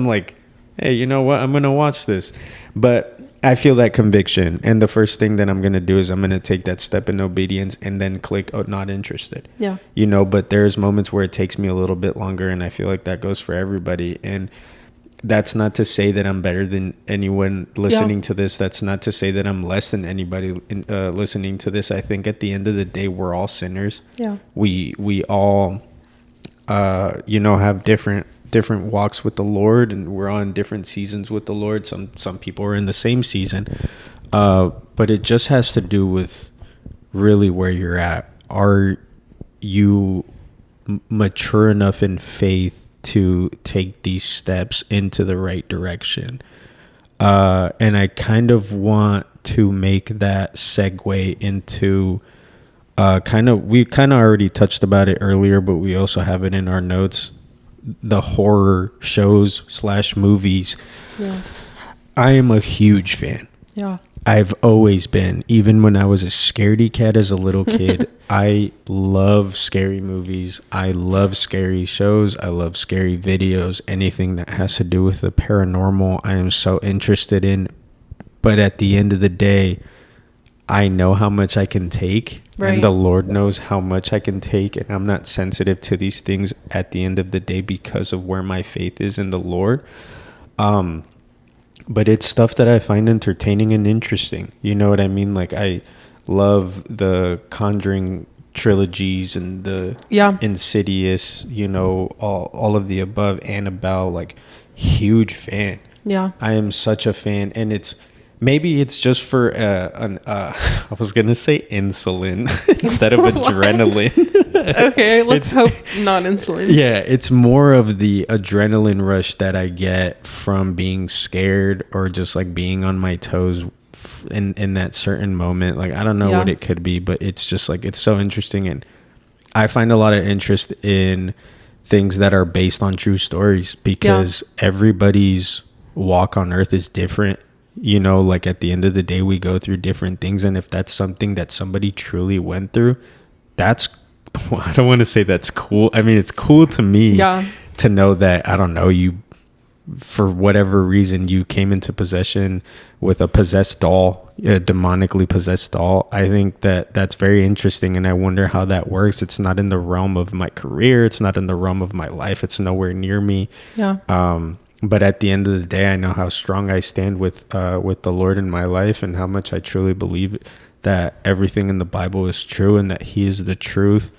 like, hey, you know what, I'm gonna watch this. But I feel that conviction, and the first thing that I'm going to do is I'm going to take that step in obedience and then click, oh, not interested. Yeah. You know, but there's moments where it takes me a little bit longer, and I feel like that goes for everybody. And that's not to say that I'm better than anyone listening to this. That's not to say that I'm less than anybody listening to this. I think at the end of the day, we're all sinners. Yeah. We all, have different walks with the Lord, and we're on different seasons with the Lord. Some people are in the same season, but it just has to do with really where you're at. are you mature enough in faith to take these steps into the right direction? And I kind of want to make that segue into we kind of already touched about it earlier, but we also have it in our notes, the horror shows / movies. Yeah. I am a huge fan. Yeah. I've always been, even when I was a scaredy cat as a little kid. I love scary movies. I love scary shows. I love scary videos. Anything that has to do with the paranormal, I am so interested in. But at the end of the day, I know how much I can take. Right. And the Lord knows how much I can take. And I'm not sensitive to these things at the end of the day because of where my faith is in the Lord. But it's stuff that I find entertaining and interesting. You know what I mean? Like, I love the Conjuring trilogies and the Insidious, you know, all of the above. Annabelle, like, huge fan. Yeah. I am such a fan. And maybe it's just for I was going to say insulin instead of adrenaline. Okay, let's hope not insulin. Yeah, it's more of the adrenaline rush that I get from being scared or just like being on my toes in that certain moment. Like, I don't know what it could be, but it's just like, it's so interesting. And I find a lot of interest in things that are based on true stories because everybody's walk on earth is different. You know, like at the end of the day, we go through different things. And if that's something that somebody truly went through, I don't want to say that's cool. I mean, it's cool to me to know that, I don't know, you, for whatever reason, you came into possession with a possessed doll, a demonically possessed doll. I think that that's very interesting. And I wonder how that works. It's not in the realm of my career. It's not in the realm of my life. It's nowhere near me. Yeah. But at the end of the day, I know how strong I stand with the Lord in my life and how much I truly believe that everything in the Bible is true and that He is the truth.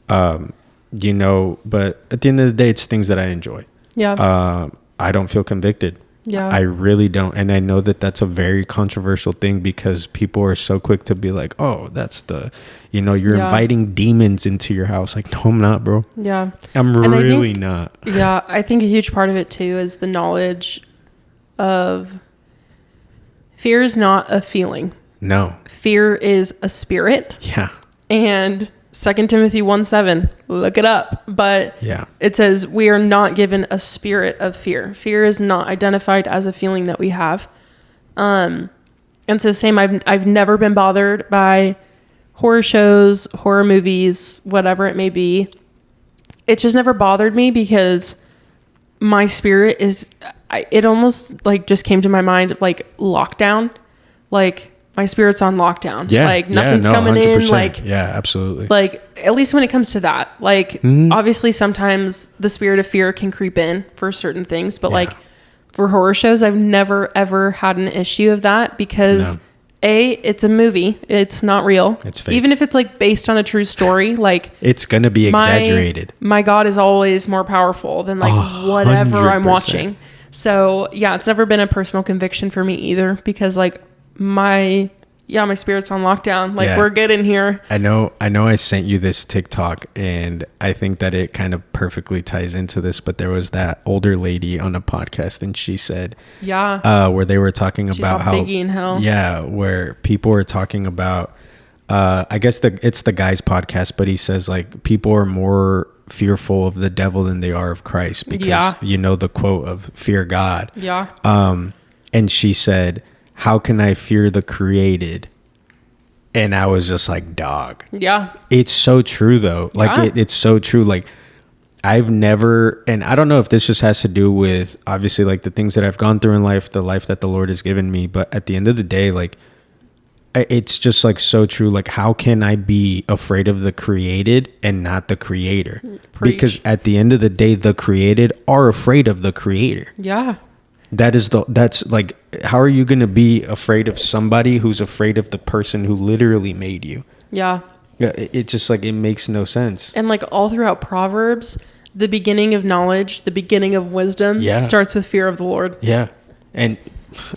You know, but at the end of the day, it's things that I enjoy. Yeah. I don't feel convicted. Yeah. I really don't. And I know that that's a very controversial thing because people are so quick to be like, oh, that's you're inviting demons into your house. Like, no, I'm not, bro. Yeah. I'm really not. Yeah. I think a huge part of it too is the knowledge of fear is not a feeling. No. Fear is a spirit. Yeah. And 2 Timothy 1:7, look it up. But it says we are not given a spirit of fear. Fear is not identified as a feeling that we have. And so same, I've never been bothered by horror shows, horror movies, whatever it may be. It's just never bothered me because my spirit is, it almost like just came to my mind like lockdown. Like, my spirit's on lockdown. Yeah. Like, nothing's coming 100%. In. Like, yeah, absolutely. Like, at least when it comes to that. Like, obviously sometimes the spirit of fear can creep in for certain things. But like, for horror shows, I've never, ever had an issue of that because it's a movie. It's not real. It's fake. Even if it's like based on a true story, like, it's going to be exaggerated. My God is always more powerful than like whatever 100%. I'm watching. So yeah, it's never been a personal conviction for me either because like, my spirit's on lockdown. Like, we're good in here. I know I sent you this TikTok and I think that it kind of perfectly ties into this, but there was that older lady on a podcast and she said, where they were talking about how Biggie in hell. Yeah. Where people were talking about, I guess it's the guy's podcast, but he says like people are more fearful of the devil than they are of Christ because you know, the quote of fear God. Yeah. And she said, how can I fear the created? And I was just like, dog. Yeah. It's so true though. Like it's so true. Like I've never, and I don't know if this just has to do with obviously like the things that I've gone through in life, the life that the Lord has given me. But at the end of the day, like it's just like so true. Like how can I be afraid of the created and not the creator? Preach. Because at the end of the day, the created are afraid of the creator. Yeah. That's like, how are you going to be afraid of somebody who's afraid of the person who literally made you? Yeah. It just like, it makes no sense. And like all throughout Proverbs, the beginning of knowledge, the beginning of wisdom starts with fear of the Lord. Yeah. And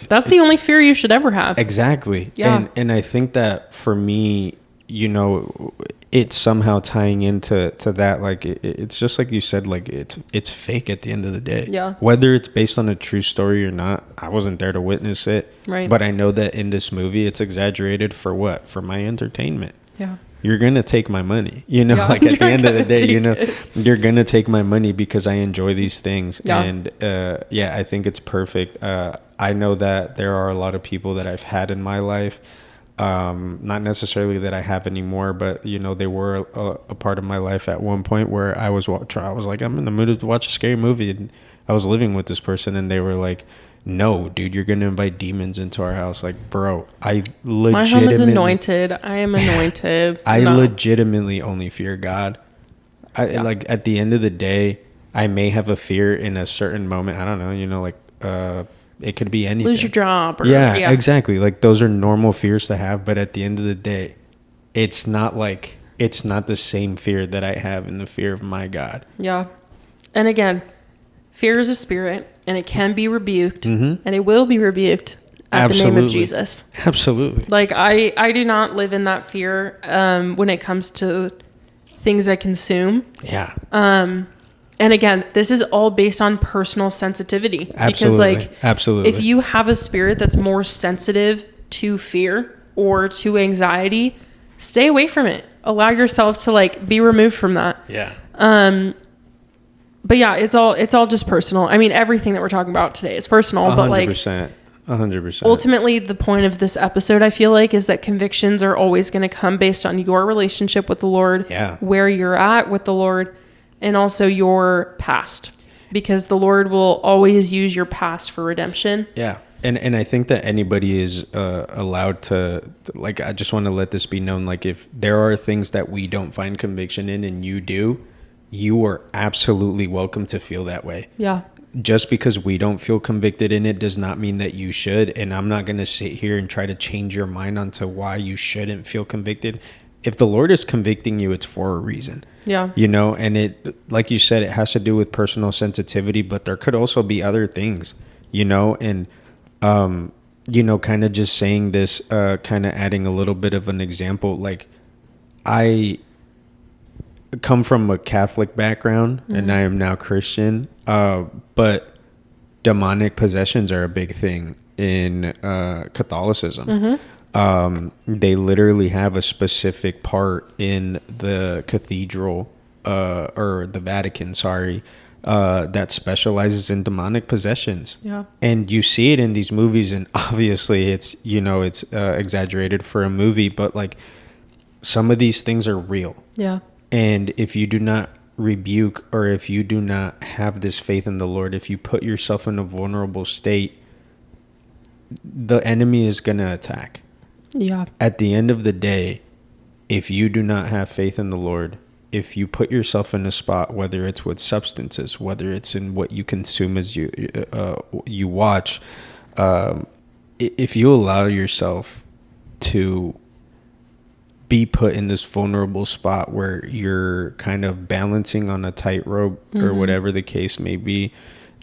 that's the only fear you should ever have. Exactly. Yeah. And I think that for me, you know, it's somehow tying into that. Like it's just like you said, like it's fake at the end of the day. Yeah. Whether it's based on a true story or not, I wasn't there to witness it. Right. But I know that in this movie, it's exaggerated for what? For my entertainment. Yeah. You're going to take my money, you know, like at the end of the day, you know, you're going to take my money because I enjoy these things. Yeah. And yeah, I think it's perfect. I know that there are a lot of people that I've had in my life. Not necessarily that I have anymore, but you know, they were a part of my life at one point where I was like, I'm in the mood to watch a scary movie, and I was living with this person, and they were like, no, dude, you're gonna invite demons into our house. Like, bro, I legitimately, my home is anointed. I am anointed. I legitimately only fear God. Like at the end of the day, I may have a fear in a certain moment. I don't know, you know, like it could be anything. Lose your job. Or, yeah, exactly. Like those are normal fears to have, but at the end of the day, it's not the same fear that I have in the fear of my God. Yeah. And again, fear is a spirit, and it can be rebuked, and it will be rebuked at the name of Jesus. Absolutely. Like I do not live in that fear when it comes to things I consume. Yeah. And again, this is all based on personal sensitivity. Absolutely. Because absolutely. If you have a spirit that's more sensitive to fear or to anxiety, stay away from it. Allow yourself to like be removed from that. Yeah. But yeah, it's all just personal. I mean, everything that we're talking about today is personal. 100%. But like 100%. Ultimately, the point of this episode, I feel like, is that convictions are always going to come based on your relationship with the Lord, where you're at with the Lord, and also your past, because the Lord will always use your past for redemption. Yeah. And I think that anybody is allowed to, like, I just want to let this be known. Like, if there are things that we don't find conviction in and you do, you are absolutely welcome to feel that way. Yeah. Just because we don't feel convicted in it does not mean that you should. And I'm not going to sit here and try to change your mind onto why you shouldn't feel convicted. If the Lord is convicting you, it's for a reason. Yeah. You know, and it, like you said, it has to do with personal sensitivity, but there could also be other things, you know, and, you know, kind of just saying this, kind of adding a little bit of an example. Like, I come from a Catholic background, and I am now Christian, but demonic possessions are a big thing in Catholicism. They literally have a specific part in the cathedral, or the Vatican, that specializes in demonic possessions. Yeah. And you see it in these movies, and obviously it's, you know, it's exaggerated for a movie, but like some of these things are real. Yeah. And if you do not rebuke, or if you do not have this faith in the Lord, if you put yourself in a vulnerable state, the enemy is going to attack. Yeah. At the end of the day, if you do not have faith in the Lord, if you put yourself in a spot, whether it's with substances, whether it's in what you consume as you watch, if you allow yourself to be put in this vulnerable spot where you're kind of balancing on a tightrope, or whatever the case may be,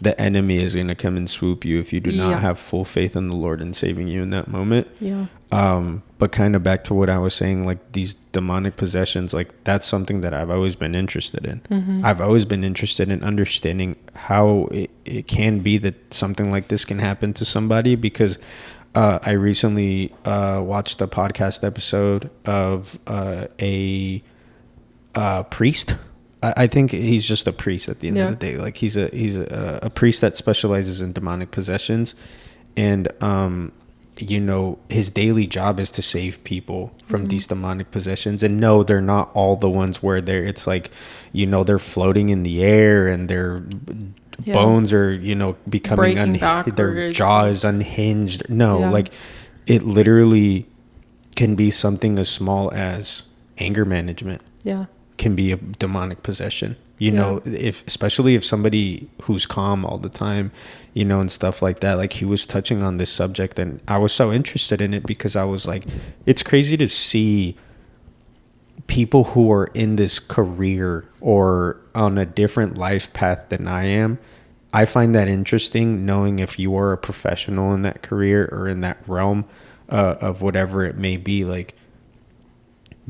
the enemy is going to come and swoop you if you do not have full faith in the Lord and saving you in that moment. Yeah. But kind of back to what I was saying, like these demonic possessions, like that's something that I've always been interested in. I've always been interested in understanding how it can be that something like this can happen to somebody, because I recently watched a podcast episode of a priest. I think he's just a priest at the end of the day. Like he's a priest that specializes in demonic possessions, and you know, his daily job is to save people from these demonic possessions. And no, they're not all the ones where it's like, you know, they're floating in the air and their bones are, you know, becoming their jaw is unhinged. No, like it literally can be something as small as anger management. Yeah. Can be a demonic possession, you know, especially if somebody who's calm all the time, you know, and stuff like that. Like he was touching on this subject, and I was so interested in it because I was like, it's crazy to see people who are in this career or on a different life path than I am. I find that interesting, knowing if you are a professional in that career or in that realm of whatever it may be. Like,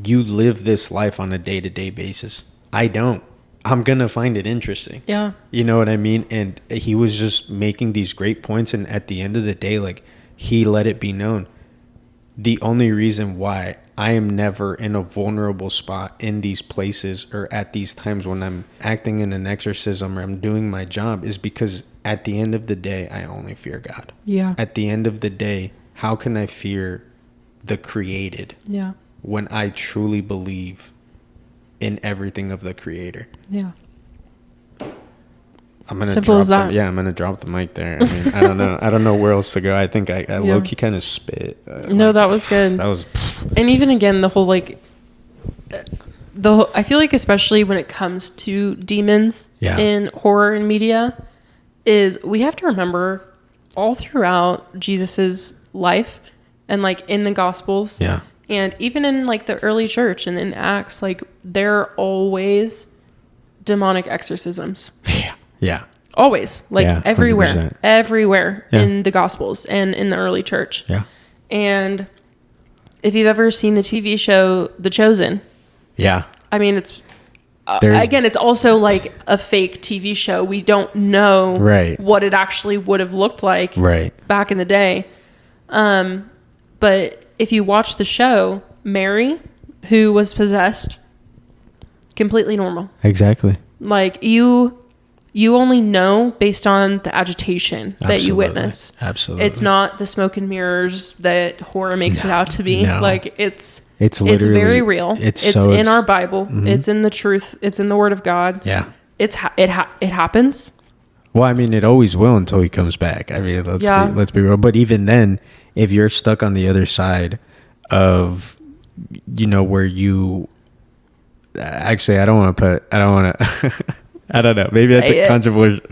you live this life on a day-to-day basis. I don't. I'm going to find it interesting. Yeah. You know what I mean? And he was just making these great points. And at the end of the day, like, he let it be known. The only reason why I am never in a vulnerable spot in these places or at these times when I'm acting in an exorcism or I'm doing my job is because at the end of the day, I only fear God. Yeah. At the end of the day, how can I fear the created? Yeah. When I truly believe in everything of the Creator. Yeah. I'm gonna drop the mic there. I mean, I don't know where else to go. I think I low-key kind of spit. No, that was good. That was. And even again, the whole like, I feel like especially when it comes to demons in horror and media, is we have to remember all throughout Jesus's life and like in the Gospels. Yeah. And even in like the early church and in Acts, like there are always demonic exorcisms. Yeah. Yeah. Always. Like everywhere. 100%. Everywhere in the Gospels and in the early church. Yeah. And if you've ever seen the TV show The Chosen. Yeah. I mean, it's again, it's also like a fake TV show. We don't know what it actually would have looked like back in the day. But if you watch the show, Mary, who was possessed, completely normal. Exactly. Like you only know based on the agitation that you witness. Absolutely. It's not the smoke and mirrors that horror makes it out to be. No. Like it's very real. It's in our Bible. Mm-hmm. It's in the truth. It's in the Word of God. Yeah. It happens. Well, I mean, it always will until he comes back. I mean, let's be real. But even then, if you're stuck on the other side of, where you actually, I don't know. Maybe that's a controversial.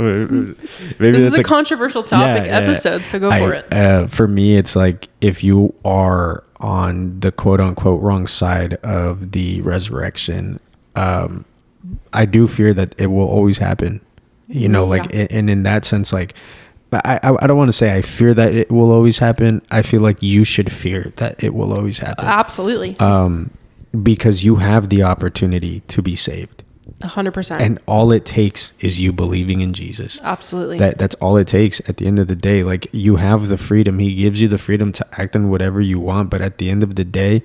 This is a controversial topic episode, so go for it. For me, it's like if you are on the quote unquote wrong side of the resurrection, I do fear that it will always happen. And in that sense, like, I don't want to say I fear that it will always happen. I feel like you should fear that it will always happen. Absolutely. Because you have the opportunity to be saved. 100%. And all it takes is you believing in Jesus. Absolutely. That's all it takes at the end of the day. Like, you have the freedom. He gives you the freedom to act on whatever you want. But at the end of the day,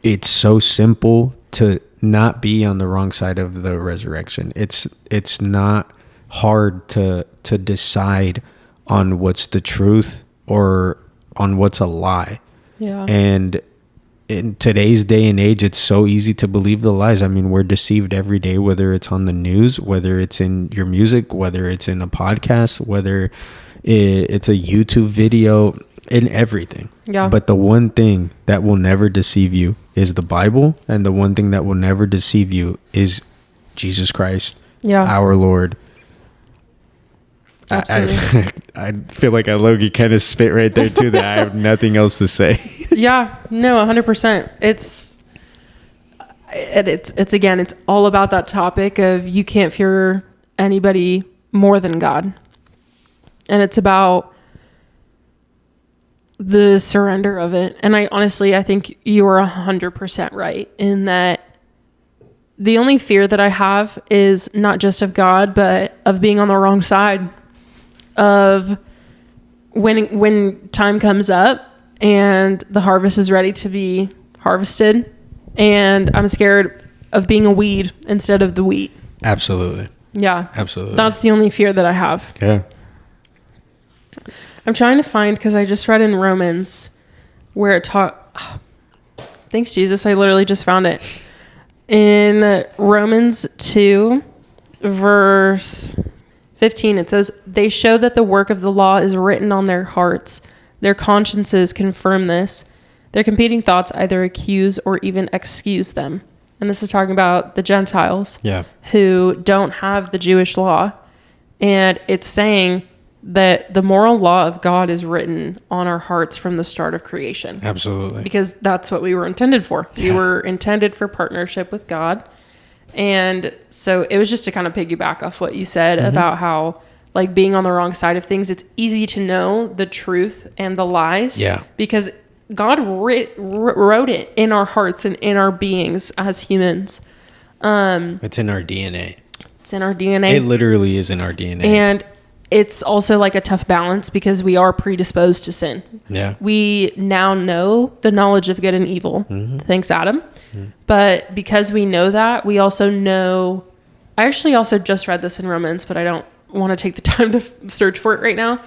it's so simple to not be on the wrong side of the resurrection. It's not hard to decide on what's the truth or on what's a lie. Yeah. And in today's day and age, it's so easy to believe the lies. I mean, we're deceived every day, whether it's on the news, whether it's in your music, whether it's in a podcast, whether it's a YouTube video, in everything. Yeah. But the one thing that will never deceive you is the Bible, and the one thing that will never deceive you is Jesus Christ, our Lord. Absolutely. I feel like I low-key kind of spit right there too, that I have nothing else to say. Yeah, no, 100%. It's again, it's all about that topic of you can't fear anybody more than God. And it's about the surrender of it. And I think you are 100% right in that the only fear that I have is not just of God, but of being on the wrong side of when time comes up and the harvest is ready to be harvested, and I'm scared of being a weed instead of the wheat. Absolutely. Yeah. Absolutely. That's the only fear that I have. Yeah. I'm trying to find, because I just read in Romans where it thanks Jesus, I literally just found it. In Romans 2 verse 15, it says, "They show that the work of the law is written on their hearts. Their consciences confirm this. Their competing thoughts either accuse or even excuse them." And this is talking about the Gentiles who don't have the Jewish law. And it's saying that the moral law of God is written on our hearts from the start of creation. Absolutely. Because that's what we were intended for. Yeah. We were intended for partnership with God. And so it was just to kind of piggyback off what you said about how, like, being on the wrong side of things, it's easy to know the truth and the lies. Yeah. Because God wrote it in our hearts and in our beings as humans. It's in our DNA. It's in our DNA. It literally is in our DNA. And it's also like a tough balance because we are predisposed to sin. Yeah. We now know the knowledge of good and evil. Mm-hmm. Thanks, Adam. Mm-hmm. But because we know that, we also know... I actually also just read this in Romans, but I don't want to take the time to search for it right now.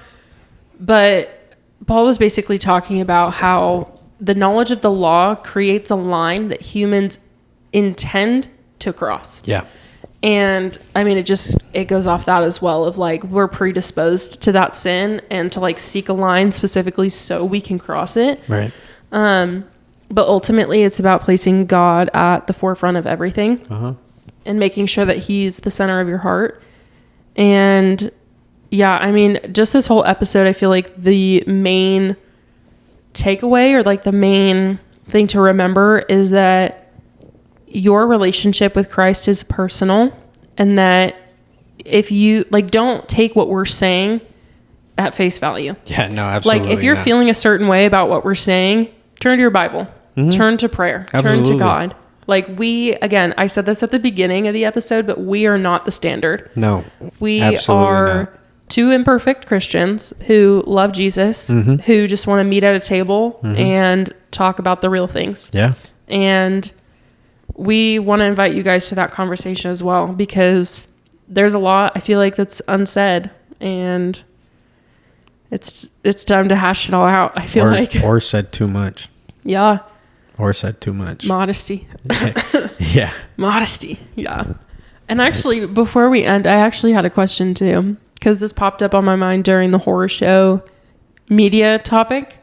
But Paul was basically talking about how the knowledge of the law creates a line that humans intend to cross. Yeah. And I mean, it goes off that as well of like, we're predisposed to that sin and to like seek a line specifically so we can cross it. Right. But ultimately it's about placing God at the forefront of everything. Uh-huh. And making sure that he's the center of your heart. And yeah, I mean, just this whole episode, I feel like the main takeaway or like the main thing to remember is that your relationship with Christ is personal, and that if you like, don't take what we're saying at face value. Yeah, no, absolutely. Like if you're feeling a certain way about what we're saying, turn to your Bible, turn to prayer, turn to God. Like I said this at the beginning of the episode, but we are not the standard. No, we are not. Two imperfect Christians who love Jesus, who just want to meet at a table and talk about the real things. Yeah. And we want to invite you guys to that conversation as well, because there's a lot I feel like that's unsaid, and it's time to hash it all out. I feel or said too much. Yeah. Or said too much. Modesty. Yeah. Modesty. Yeah. And actually, before we end, I actually had a question too, because this popped up on my mind during the horror show media topic,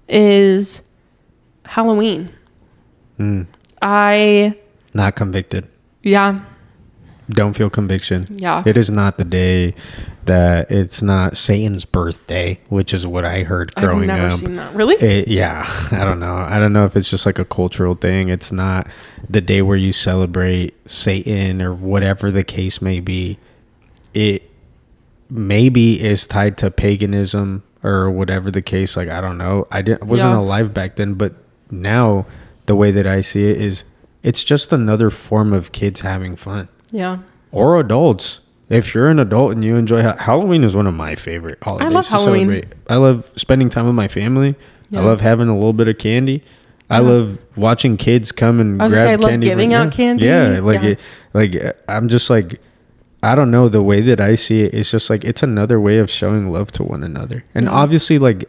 is Halloween. Not convicted. Yeah. Don't feel conviction. Yeah. It is not the day that it's not Satan's birthday, which is what I heard growing up. I've never seen that. Really? Yeah. I don't know. I don't know if it's just like a cultural thing. It's not the day where you celebrate Satan or whatever the case may be. It maybe is tied to paganism or whatever the case. Like, I don't know. I wasn't alive back then, but now the way that I see it is it's just another form of kids having fun. Yeah. Or adults. If you're an adult and you enjoy Halloween is one of my favorite holidays. I love Halloween. Celebrate. I love spending time with my family. Yeah. I love having a little bit of candy. I love watching kids come and grab candy. I love giving out candy. Yeah, I'm just like, I don't know, the way that I see it, it's just like, it's another way of showing love to one another. And obviously, like,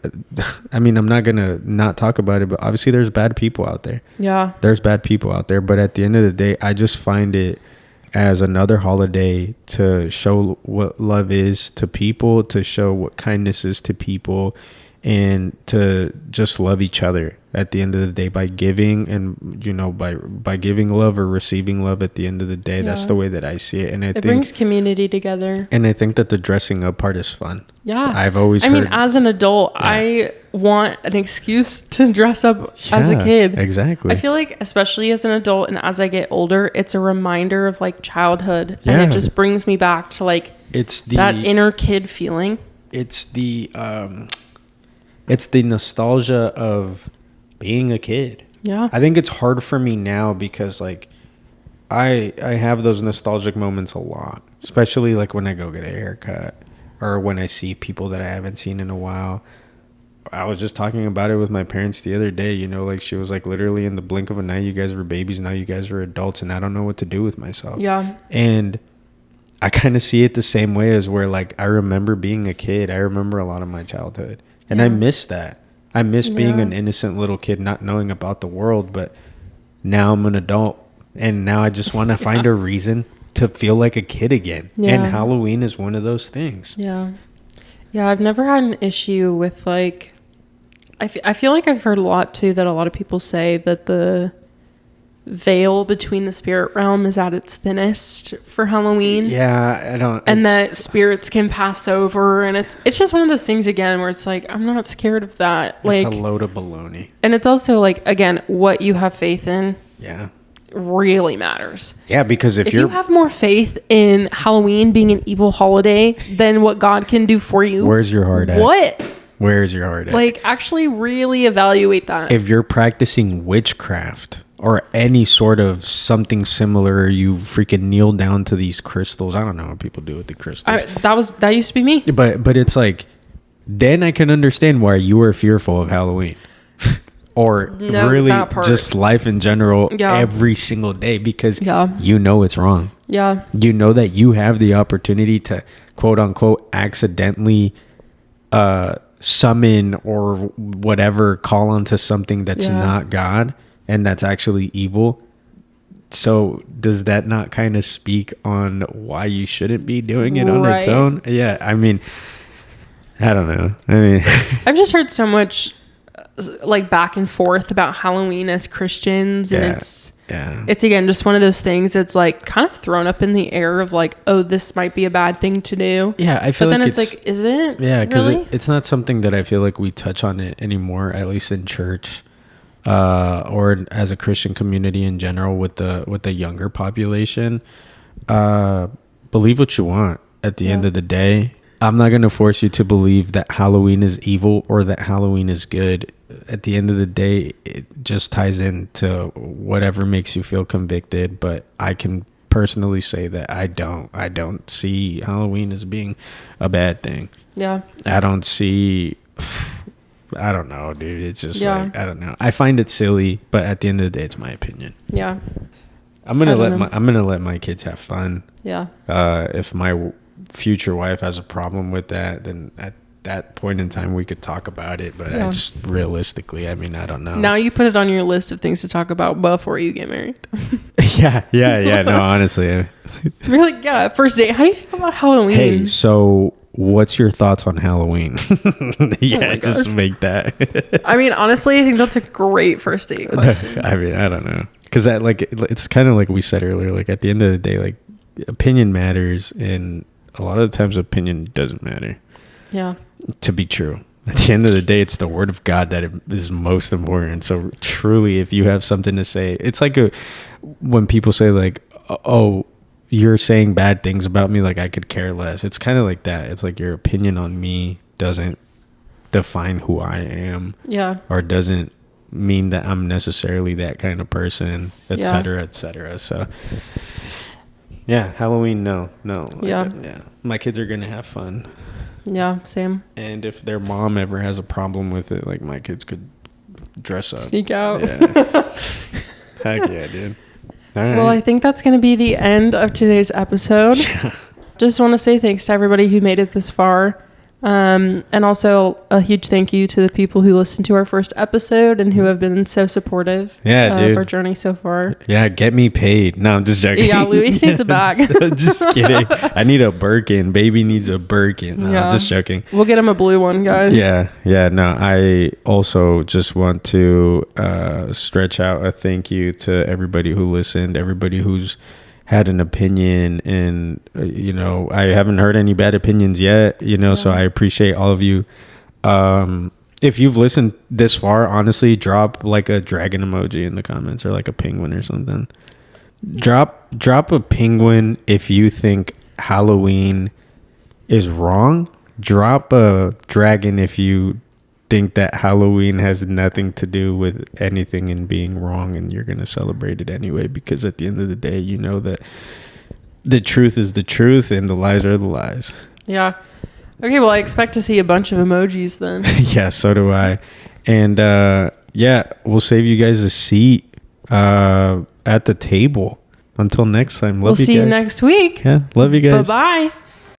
I mean, I'm not going to not talk about it, but obviously there's bad people out there. Yeah. There's bad people out there. But at the end of the day, I just find it as another holiday to show what love is to people, to show what kindness is to people, and to just love each other at the end of the day by giving, and by giving love or receiving love at the end of the day. That's the way that I see it. And I think it brings community together. And I think that the dressing up part is fun. Yeah. I've always I mean, as an adult, I want an excuse to dress up as a kid. Exactly. I feel like, especially as an adult and as I get older, it's a reminder of like childhood. Yeah. And it just brings me back to like that inner kid feeling. It's the nostalgia of being a kid. Yeah. I think it's hard for me now because like I have those nostalgic moments a lot, especially like when I go get a haircut or when I see people that I haven't seen in a while. I was just talking about it with my parents the other day, like she was like, literally in the blink of an eye, you guys were babies, now you guys are adults, and I don't know what to do with myself. Yeah. And I kind of see it the same way as where like I remember being a kid. I remember a lot of my childhood. And I miss that. I miss being an innocent little kid, not knowing about the world. But now I'm an adult, and now I just want to find a reason to feel like a kid again. Yeah. And Halloween is one of those things. Yeah. Yeah, I've never had an issue with like... I feel like I've heard a lot, too, that a lot of people say that the veil between the spirit realm is at its thinnest for Halloween. Yeah, I don't... And that spirits can pass over, and it's just one of those things, again, where it's like, I'm not scared of that. Like, it's a load of baloney. And it's also like, again, what you have faith in really matters. Yeah, because if you have more faith in Halloween being an evil holiday than what God can do for you... Where's your heart at? What? Where's your heart at? Like, actually really evaluate that. If you're practicing witchcraft or any sort of something similar, you freaking kneel down to these crystals. I don't know what people do with the crystals. That used to be me. But it's like, then I can understand why you were fearful of Halloween. Or really just life in general every single day, because you know it's wrong. Yeah. You know that you have the opportunity to, quote unquote, accidentally summon or whatever, call onto something that's not God and that's actually evil. So does that not kind of speak on why you shouldn't be doing it on its own? Yeah. I mean, I don't know. I mean, I've just heard so much like back and forth about Halloween as Christians, and it's again just one of those things that's like kind of thrown up in the air of like, oh, this might be a bad thing to do. Yeah, I feel, but then it's like, is it? Yeah, because it's not something that I feel like we touch on it anymore, at least in church, or as a Christian community in general with the younger population. Believe what you want. At the end of the day, I'm not going to force you to believe that Halloween is evil or that Halloween is good. At the end of the day, it just ties into whatever makes you feel convicted. But I can personally say that I don't see Halloween as being a bad thing. Yeah. I don't know, dude. It's just like, I don't know. I find it silly, but at the end of the day, it's my opinion. Yeah. I'm going to let my kids have fun. Yeah. If my future wife has a problem with that, then at that point in time we could talk about it, but I just realistically, I mean, I don't know. Now you put it on your list of things to talk about before you get married. yeah no, honestly. You're like, first date, how do you feel about Halloween? Hey, so what's your thoughts on Halloween? Just make that. I mean, honestly, I think that's a great first date question. I mean, I don't know, because that, like, it's kind of like we said earlier, like at the end of the day, like opinion matters, and a lot of the times opinion doesn't matter. Yeah. To be true. At the end of the day, it's the word of God that is most important. So truly, if you have something to say, it's like when people say like, oh, you're saying bad things about me, like I could care less. It's kind of like that. It's like your opinion on me doesn't define who I am. Yeah. Or doesn't mean that I'm necessarily that kind of person, et cetera, et cetera. So yeah, Halloween, no. Yeah. My kids are going to have fun. Yeah, same. And if their mom ever has a problem with it, like my kids could dress up. Sneak out. Yeah. Heck yeah, dude. All right. Well, I think that's going to be the end of today's episode. Just want to say thanks to everybody who made it this far. And also a huge thank you to the people who listened to our first episode and who have been so supportive of our journey so far. Yeah, get me paid. No, I'm just joking. Yeah, Luis needs a bag. Just kidding. I need a Birkin. Baby needs a Birkin. No, I'm just joking. We'll get him a blue one, guys. Yeah. No, I also just want to stretch out a thank you to everybody who listened, everybody who's had an opinion, and I haven't heard any bad opinions yet, so I appreciate all of you. If you've listened this far, honestly, drop like a dragon emoji in the comments, or like a penguin or something. Drop a penguin if you think Halloween is wrong. Drop a dragon if you think that Halloween has nothing to do with anything and being wrong, and you're going to celebrate it anyway, because at the end of the day, you know that the truth is the truth and the lies are the lies. Yeah. Okay, well, I expect to see a bunch of emojis then. Yeah, so do I. And we'll save you guys a seat at the table. Until next time. We'll see you next week. Yeah, love you guys. Bye-bye.